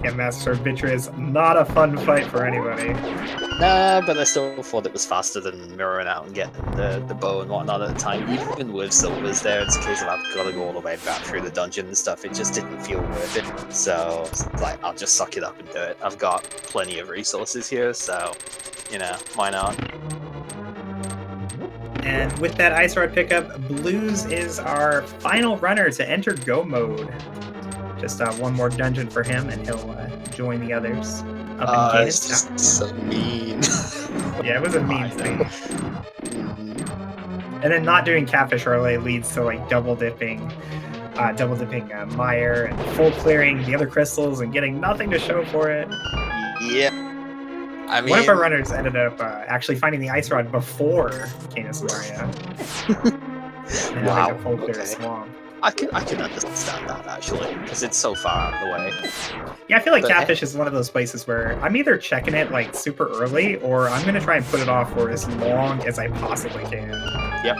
Yeah, Master Vitreous, not a fun fight for anybody. Nah, but I still thought it was faster than mirroring out and getting the bow and whatnot at the time. Even with silvers there, it's a case of I've got to go all the way back through the dungeon and stuff. It just didn't feel worth it. So, it's like, I'll just suck it up and do it. I've got plenty of resources here, so, why not? And with that Ice Rod pickup, Blues is our final runner to enter Go mode. Just one more dungeon for him, and he'll join the others up in it's just so mean. Yeah, it was a mean thing. And then not doing Catfish Relay leads to like double dipping double dipping Meyer and full clearing the other crystals and getting nothing to show for it. Yeah. I mean, One of our runners ended up actually finding the ice rod before Canis Maria. And wow. having a full clear Okay. swamp. I can understand that actually, because it's so far out of the way. Yeah, I feel like But Catfish is one of those places where I'm either checking it like super early, or I'm gonna try and put it off for as long as I possibly can. Yep.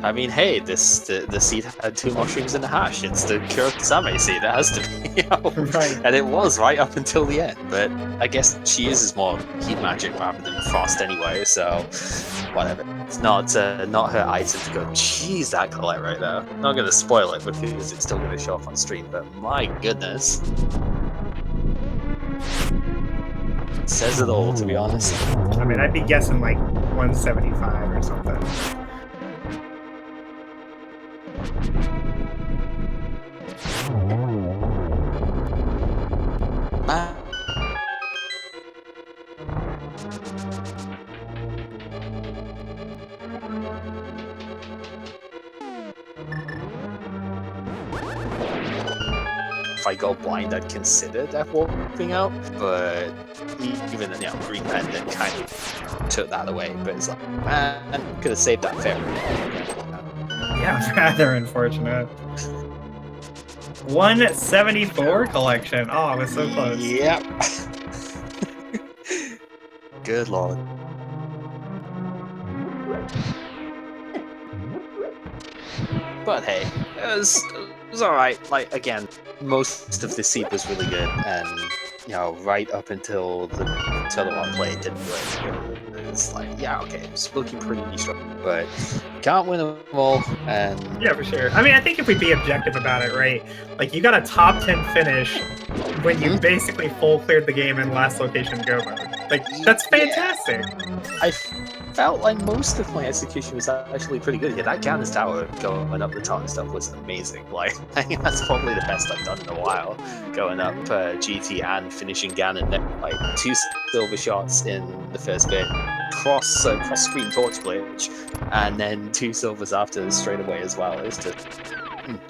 I mean, hey, the seed had 2 mushrooms in the hash. It's the Kurosame seed. It has to be, you know? Right. And it was right up until the end. But I guess she uses more heat magic rather than frost anyway, so whatever. It's not her item to go. Jeez, that collect right there. Not gonna spoil it because it's still gonna show up on stream. But my goodness, it says it all, to be honest. I mean, I'd be guessing like 175 or something. If I go blind, I'd consider death warping out, but even Green Pendant kind of took that away. But it's like, man, could have saved that fair. Yeah, rather unfortunate. 174 collection. Oh, I was so close. Yep. Good lord. But hey, it was alright. Like, again, most of the seed was really good, and, you know, right up until the one play didn't work. It was like, yeah, okay, it's looking pretty strong, but can't win them all, and... Yeah, for sure. I mean, I think if we be objective about it, right? Like, you got a top 10 finish when you basically full cleared the game in last location go mode. Like, that's fantastic. I felt like most of my execution was actually pretty good. Yeah, that Ganon Tower going up the top and stuff was amazing. Like, I think that's probably the best I've done in a while. Going up GT and finishing Ganon, like 2 silver shots in the first bit, cross screen torch glitch, and then 2 silvers after straight away as well. It's just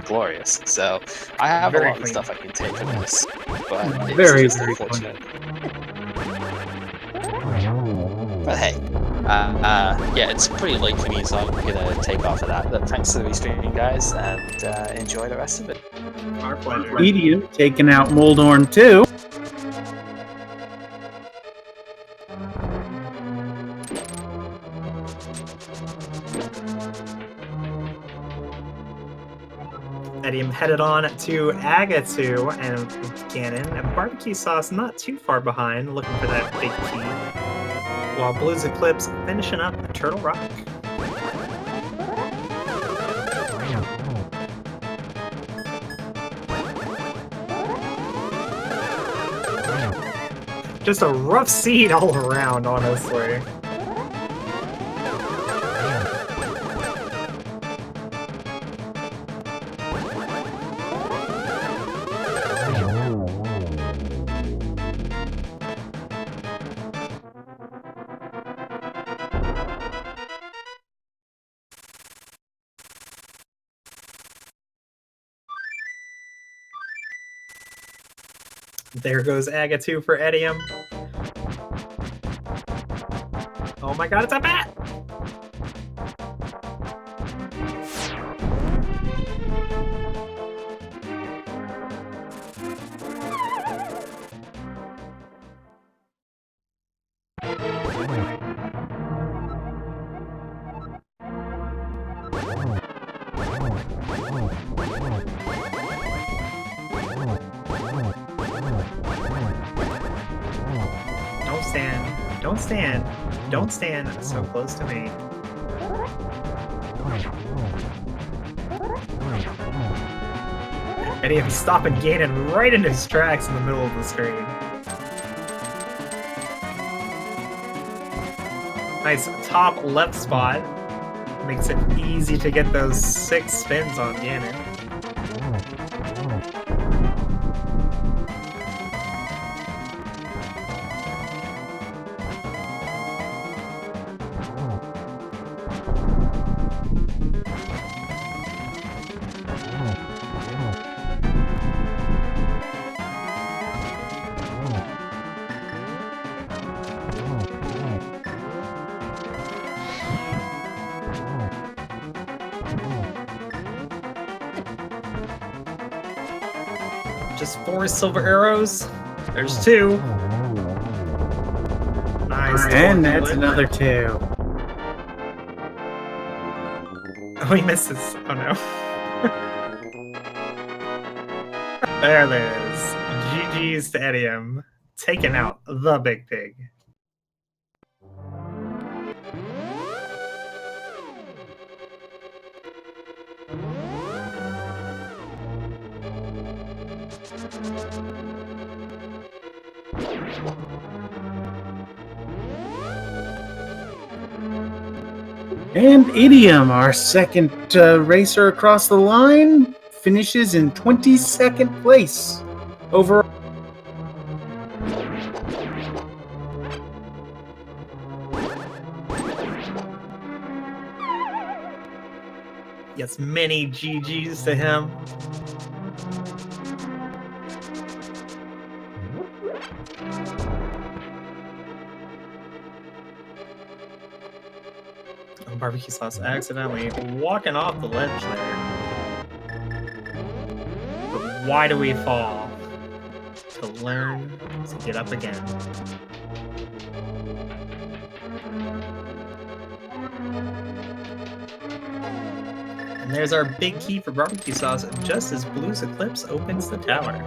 glorious. So I have Very a lot of clean. stuff I can take from this, but it's Very, just very unfortunate. But hey, yeah, it's pretty late for me, so I'm gonna take off of that. But thanks for the restreaming, guys, and enjoy the rest of it. Our pleasure. Medium taking out Moldorm too. Edium headed on to Agatu and Ganon. Barbecue sauce not too far behind, looking for that big key. While Blues Eclipse finishing up Turtle Rock. Just a rough seed all around, honestly. There goes Agatu for Edium. Oh my god, it's a bat! Don't stand. Don't stand so close to me. And he's stopping Ganon right in his tracks in the middle of the screen. Nice top left spot. Makes it easy to get those 6 spins on Ganon. just 4 silver arrows. There's 2. Nice. And that's another 2. Oh, he misses. Oh no. There it is. GG's to Edium. Taking out the big pig. And Idiom, our second racer across the line, finishes in 22nd place overall. Yes, many GG's to him. Oh, barbecue sauce accidentally walking off the ledge there. But why do we fall? To learn to get up again. And there's our big key for barbecue sauce just as Blue's Eclipse opens the tower.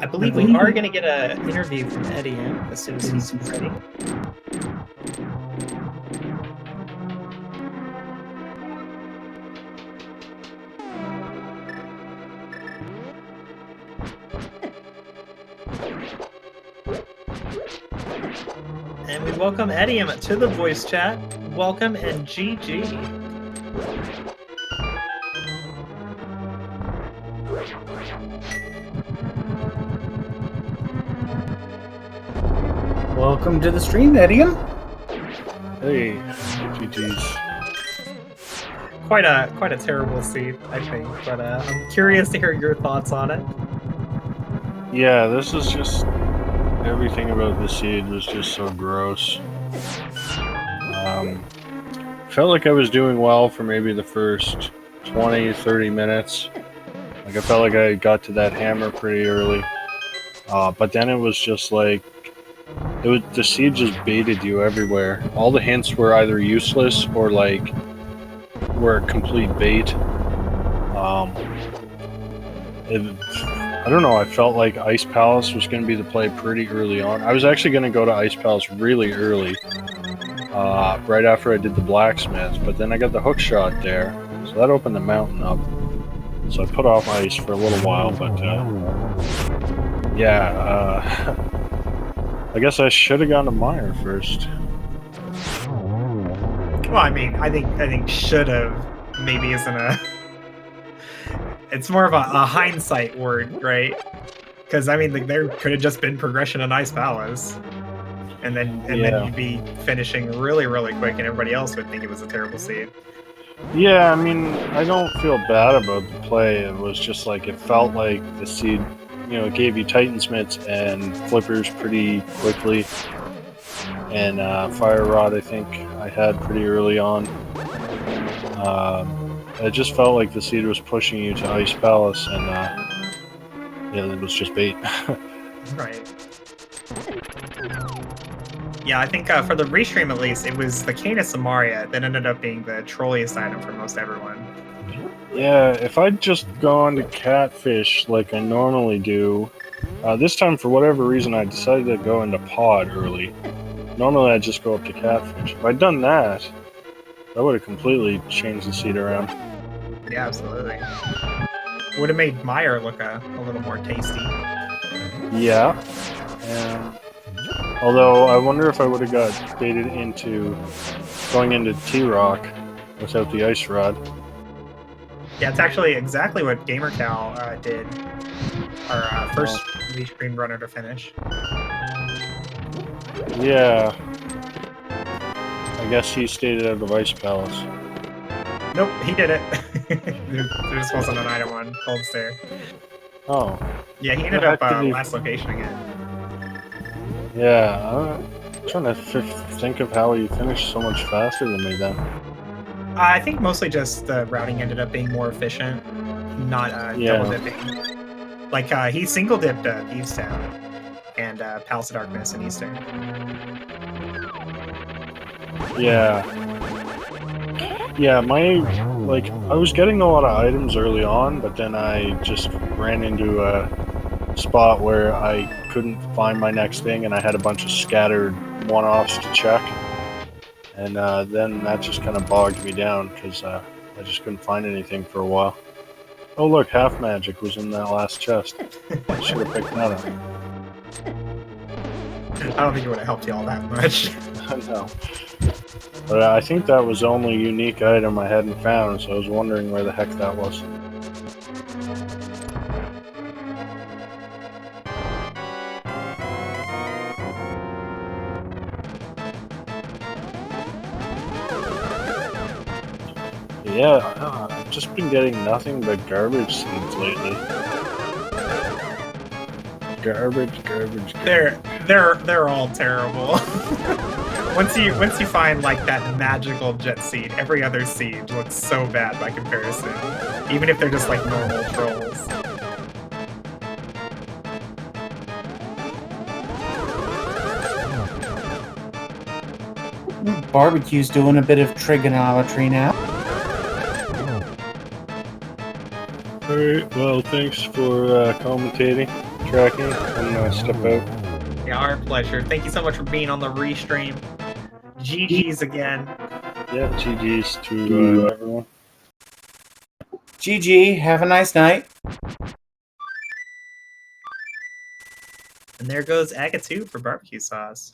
I believe we are going to get an interview from Eddie as soon as he's ready. And we welcome Eddie to the voice chat. Welcome and GG. Welcome to the stream, Edium. Hey, GG's. Quite a terrible seed, I think, but I'm curious to hear your thoughts on it. Yeah, this is just everything about the seed was just so gross. Felt like I was doing well for maybe the first 20-30 minutes. Like I felt like I got to that hammer pretty early, but then it was just like the seed just baited you everywhere. All the hints were either useless or like were a complete bait. I don't know, I felt like Ice Palace was going to be the play pretty early on. I was actually going to go to Ice Palace really early, right after I did the blacksmiths, but then I got the hook shot there, so that opened the mountain up. So I put off Ice for a little while, but yeah, I guess I should have gone to Mire first. Well, I mean, I think should have maybe isn't a. It's more of a hindsight word, right? Because I mean, there could have just been progression in Ice Palace, and then you'd be finishing really quick, and everybody else would think it was a terrible seed. Yeah, I mean, I don't feel bad about the play. It was just like it felt like the seed, you know, it gave you Titansmiths and Flippers pretty quickly, and Fire Rod I think I had pretty early on. It just felt like the seed was pushing you to Ice Palace, and yeah, it was just bait. Right. Yeah, I think for the restream at least, it was the Canis Samaria that ended up being the trolliest item for most everyone. Yeah, if I'd just gone to Catfish like I normally do, this time for whatever reason I decided to go into Pod early. Normally I'd just go up to Catfish. If I'd done that, that would have completely changed the seed around. Yeah, absolutely. Would have made Meyer look a little more tasty. Yeah. And although I wonder if I would have got baited into going into T-Rock without the ice rod. Yeah, it's actually exactly what GamerCal did. Our first Restream runner to finish. Yeah. I guess he stayed out of Ice Palace. Nope, he did it. there just wasn't an item on Cold Stare. Oh. Yeah, he ended up last location again. Yeah, I'm trying to think of how he finished so much faster than me then. I think mostly just the routing ended up being more efficient, not double dipping. Like he single dipped Thieves Town and Palace of Darkness and Eastern. Yeah. Yeah, I was getting a lot of items early on, but then I just ran into a spot where I couldn't find my next thing, and I had a bunch of scattered one-offs to check. And then that just kind of bogged me down, because I just couldn't find anything for a while. Oh look, half magic was in that last chest. I should have picked that up. I don't think it would have helped you all that much. No. But I think that was the only unique item I hadn't found, so I was wondering where the heck that was. Yeah, I've just been getting nothing but garbage seeds lately. Garbage. They're all terrible. Once you find like that magical jet seed, every other seed looks so bad by comparison. Even if they're just like normal trolls. Barbecue's doing a bit of trigonometry now. Alright, well, thanks for commentating, tracking, and step out. Yeah, our pleasure. Thank you so much for being on the restream. GG's again. Yeah, GG's to everyone. GG, have a nice night. And there goes Aga 2 for barbecue sauce.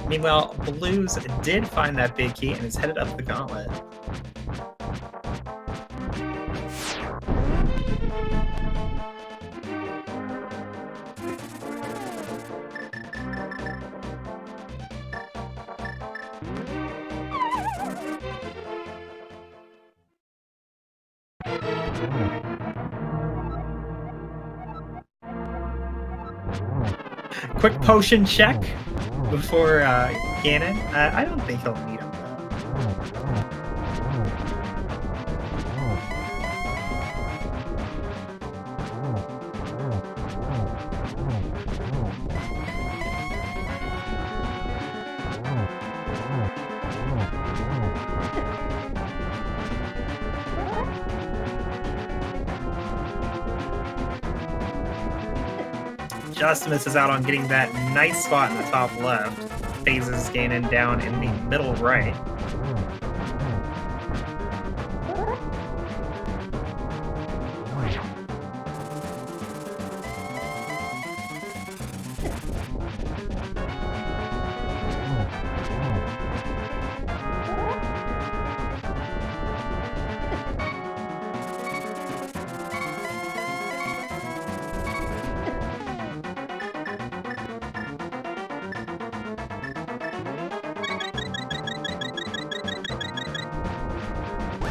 Meanwhile, Blues did find that big key and is headed up the gauntlet. Quick potion check before Ganon. I don't think he'll need him. Just misses out on getting that nice spot in the top left. Phases Ganon down in the middle right.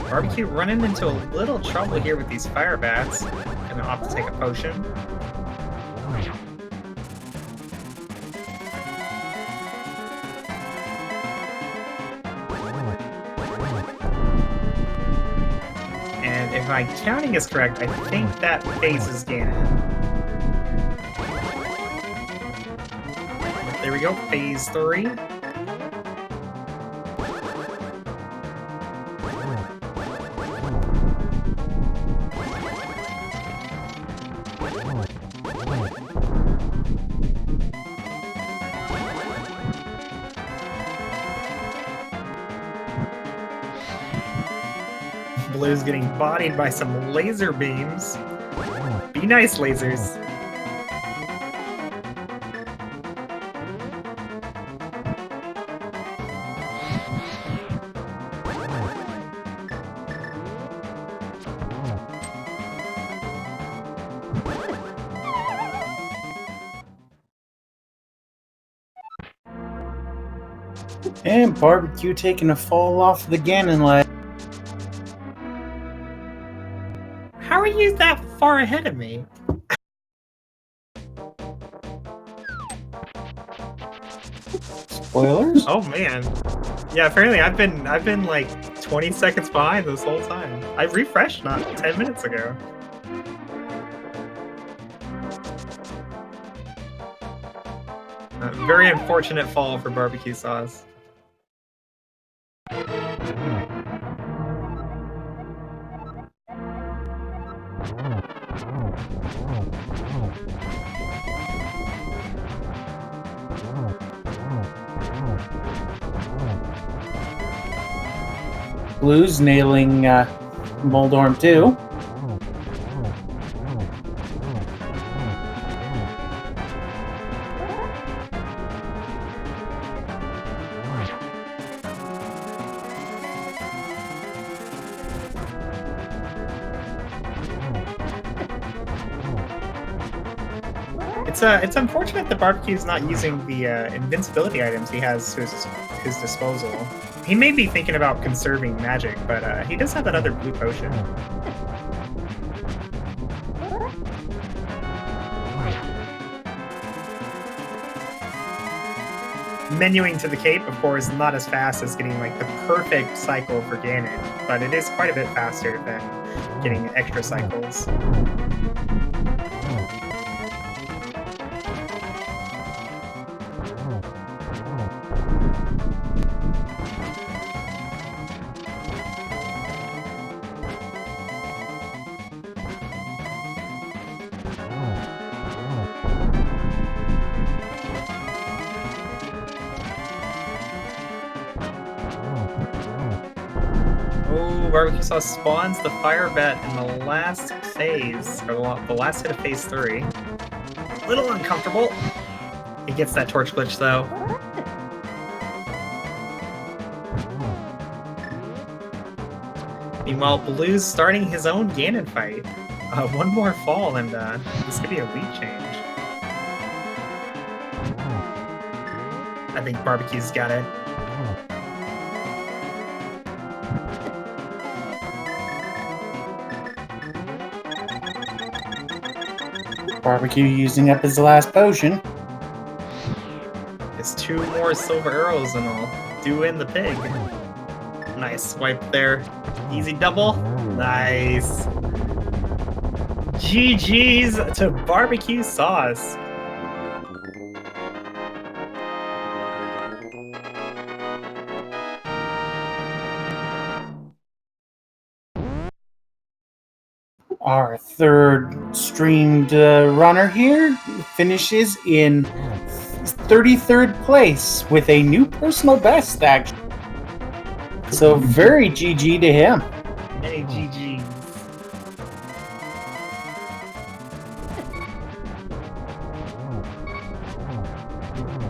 Barbecue running into a little trouble here with these fire bats. Gonna opt to take a potion. And if my counting is correct, I think that phases Ganon. There we go, phase 3. Blue's getting bodied by some laser beams. Be nice, lasers. And Barbecue taking a fall off the Ganon ledge. How are you that far ahead of me? Spoilers? Oh man. Yeah, apparently I've been like 20 seconds behind this whole time. I refreshed not 10 minutes ago. Very unfortunate fall for barbecue sauce. Blue's nailing Moldorm too. It's unfortunate that Barbecue's not using the invincibility items he has to his disposal. He may be thinking about conserving magic, but he does have that other blue potion. Menuing to the cape, of course, not as fast as getting like the perfect cycle for Ganon, but it is quite a bit faster than getting extra cycles. Oh, Barbecue Sauce spawns the Fire Bat in the last phase, or the last hit of phase 3. A little uncomfortable. He gets that torch glitch though. Meanwhile, Blue's starting his own Ganon fight. One more fall and this could be a lead change. I think Barbecue's got it. Barbecue using up his last potion. It's 2 more silver arrows and I'll do in the pig. Nice swipe there. Easy double. Nice. GG's to Barbecue Sauce. Our third streamed runner here finishes in 33rd place with a new personal best, actually. So very GG to him. Many GG's.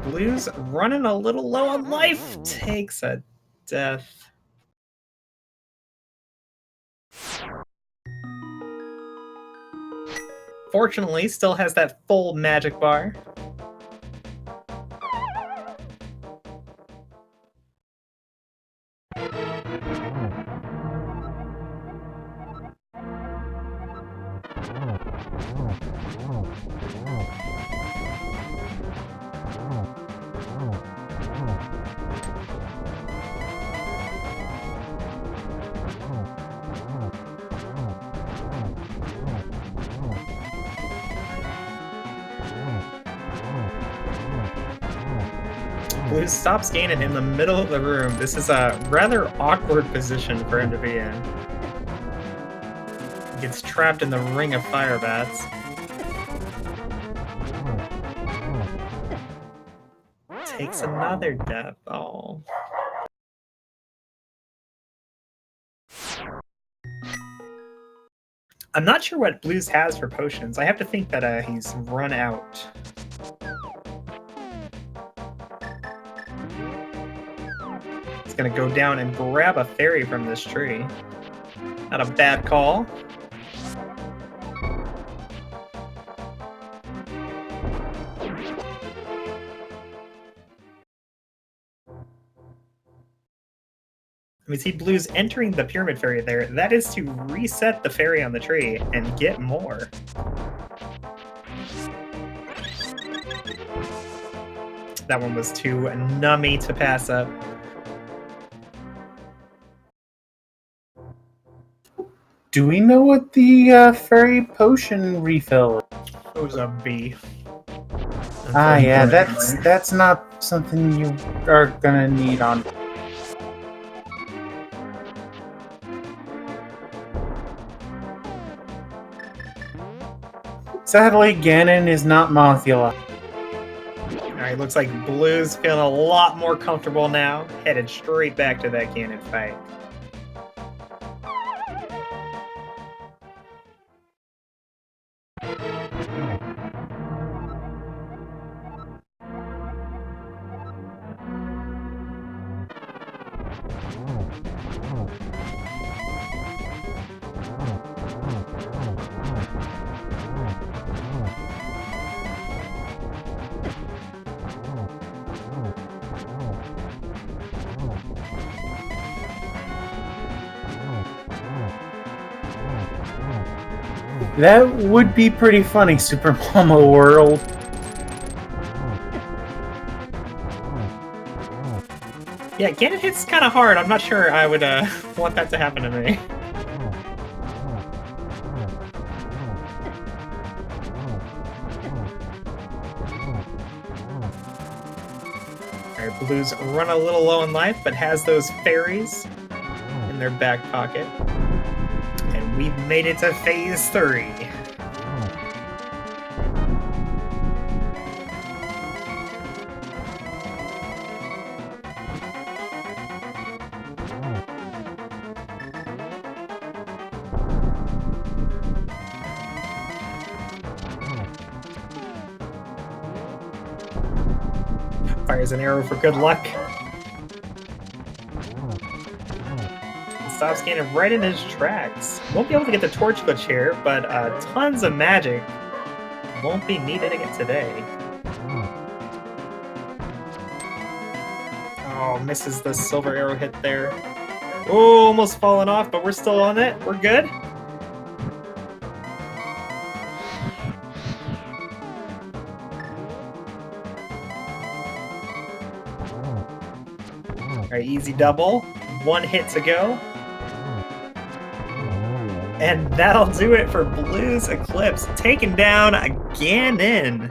Blue's running a little low on life. Takes a death. Fortunately, still has that full magic bar. Blue stops Ganon in the middle of the room. This is a rather awkward position for him to be in. He gets trapped in the ring of fire bats. Takes another death. Oh. I'm not sure what Blues has for potions. I have to think that he's run out. He's gonna go down and grab a fairy from this tree. Not a bad call. We see Blues entering the Pyramid Fairy there. That is to reset the fairy on the tree and get more. That one was too nummy to pass up. Do we know what the fairy potion refill is? It was a B. Ah, yeah, that's not something you are gonna need on. Sadly, Ganon is not Mothula. Alright, looks like Blue's feeling a lot more comfortable now. Headed straight back to that Ganon fight. That would be pretty funny, Super Mama World. Yeah, Ganon hits kind of hard. I'm not sure I would want that to happen to me. Alright, Blues run a little low in life, but has those fairies in their back pocket. And we've made it to phase 3. Fires an arrow for good luck. Stops Ganon right in his tracks. Won't be able to get the torch glitch here, but tons of magic won't be needed again today. Oh, misses the silver arrow hit there. Oh, almost fallen off, but we're still on it. We're good. Alright, easy double. One hit to go. And that'll do it for Blues Eclipse, taking down Ganon.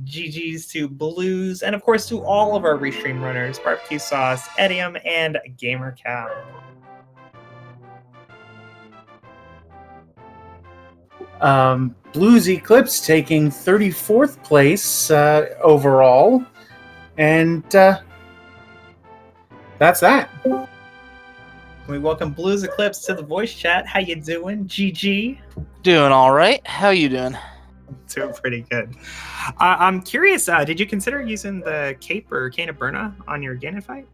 GG's to Blues, and of course to all of our restream runners, Barbecue Sauce, Edium, and Gamer Cow. Blues Eclipse taking 34th place overall, and that's that. We welcome Blues Eclipse to the voice chat. How you doing, GG? Doing all right. How you doing? Doing pretty good. I'm curious, did you consider using the Cape or Cane of Burna on your Ganon fight?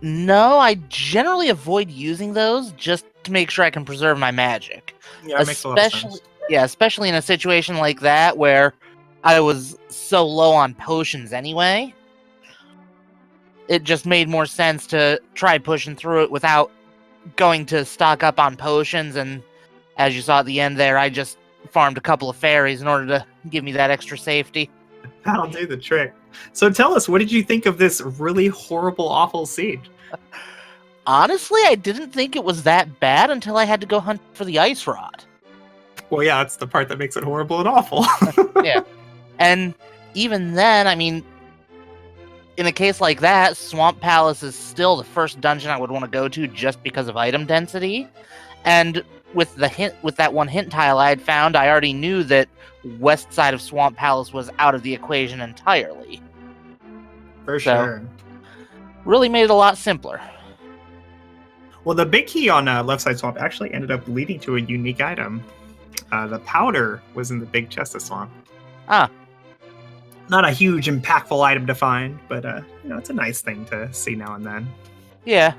No, I generally avoid using those just to make sure I can preserve my magic. Yeah, it makes a lot of sense. Yeah, especially in a situation like that where I was so low on potions anyway. It just made more sense to try pushing through it without going to stock up on potions, and as you saw at the end there, I just farmed a couple of fairies in order to give me that extra safety. That'll do the trick. So tell us, what did you think of this really horrible, awful seed? Honestly, I didn't think it was that bad until I had to go hunt for the ice rod. Well, yeah, that's the part that makes it horrible and awful. Yeah. And even then, I mean, in a case like that, Swamp Palace is still the first dungeon I would want to go to just because of item density. And with that one hint tile I had found, I already knew that west side of Swamp Palace was out of the equation entirely. For So- sure. Really made it a lot simpler. Well, the big key on left side swamp actually ended up leading to a unique item. The powder was in the big chest of swamp. Ah. Not a huge, impactful item to find, but it's a nice thing to see now and then. Yeah.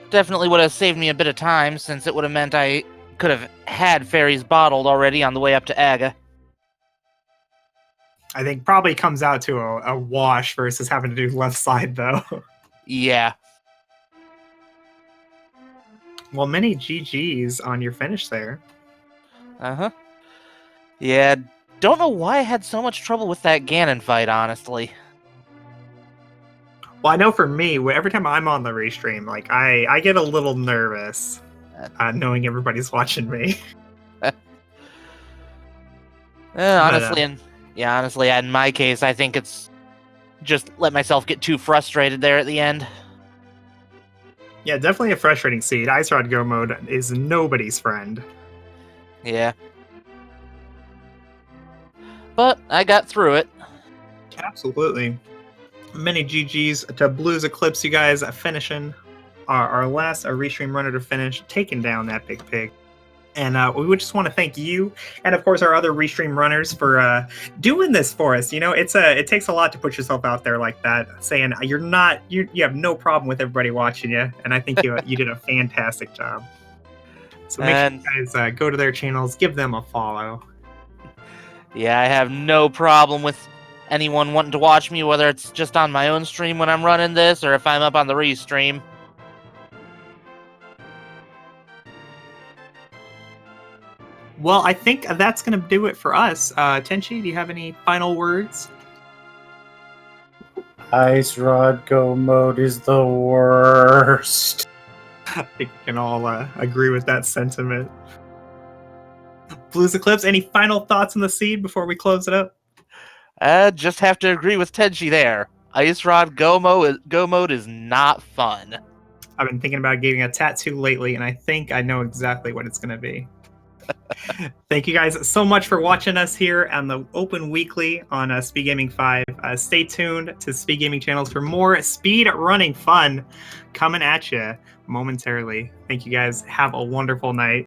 Definitely would have saved me a bit of time, since it would have meant I could have had fairies bottled already on the way up to Aga. I think probably comes out to a wash versus having to do left side, though. Yeah. Well, many GGs on your finish there. Uh-huh. Yeah, don't know why I had so much trouble with that Ganon fight, honestly. Well, I know for me, every time I'm on the restream, like I get a little nervous knowing everybody's watching me. Honestly, in my case, I think it's just let myself get too frustrated there at the end. Yeah, definitely a frustrating seed. Ice Rod Go mode is nobody's friend. Yeah. But I got through it. Absolutely. Many GGs to Blues Eclipse, you guys, finishing our last restream runner to finish, taking down that big pig. And we would just want to thank you, and of course our other restream runners for doing this for us. You know, it takes a lot to put yourself out there like that, saying you have no problem with everybody watching you, and I think you did a fantastic job. So make sure you guys go to their channels, give them a follow. Yeah, I have no problem with anyone wanting to watch me, whether it's just on my own stream when I'm running this, or if I'm up on the restream. Well, I think that's going to do it for us. Tenchi, do you have any final words? Ice Rod Go mode is the worst. I think we can all agree with that sentiment. Blues Eclipse, any final thoughts on the seed before we close it up? Just have to agree with Tenchi there. Ice Rod Go mode is not fun. I've been thinking about getting a tattoo lately, and I think I know exactly what it's going to be. Thank you guys so much for watching us here on the Open Weekly on Speed Gaming 5. Stay tuned to Speed Gaming channels for more speed running fun coming at you momentarily. Thank you guys. Have a wonderful night.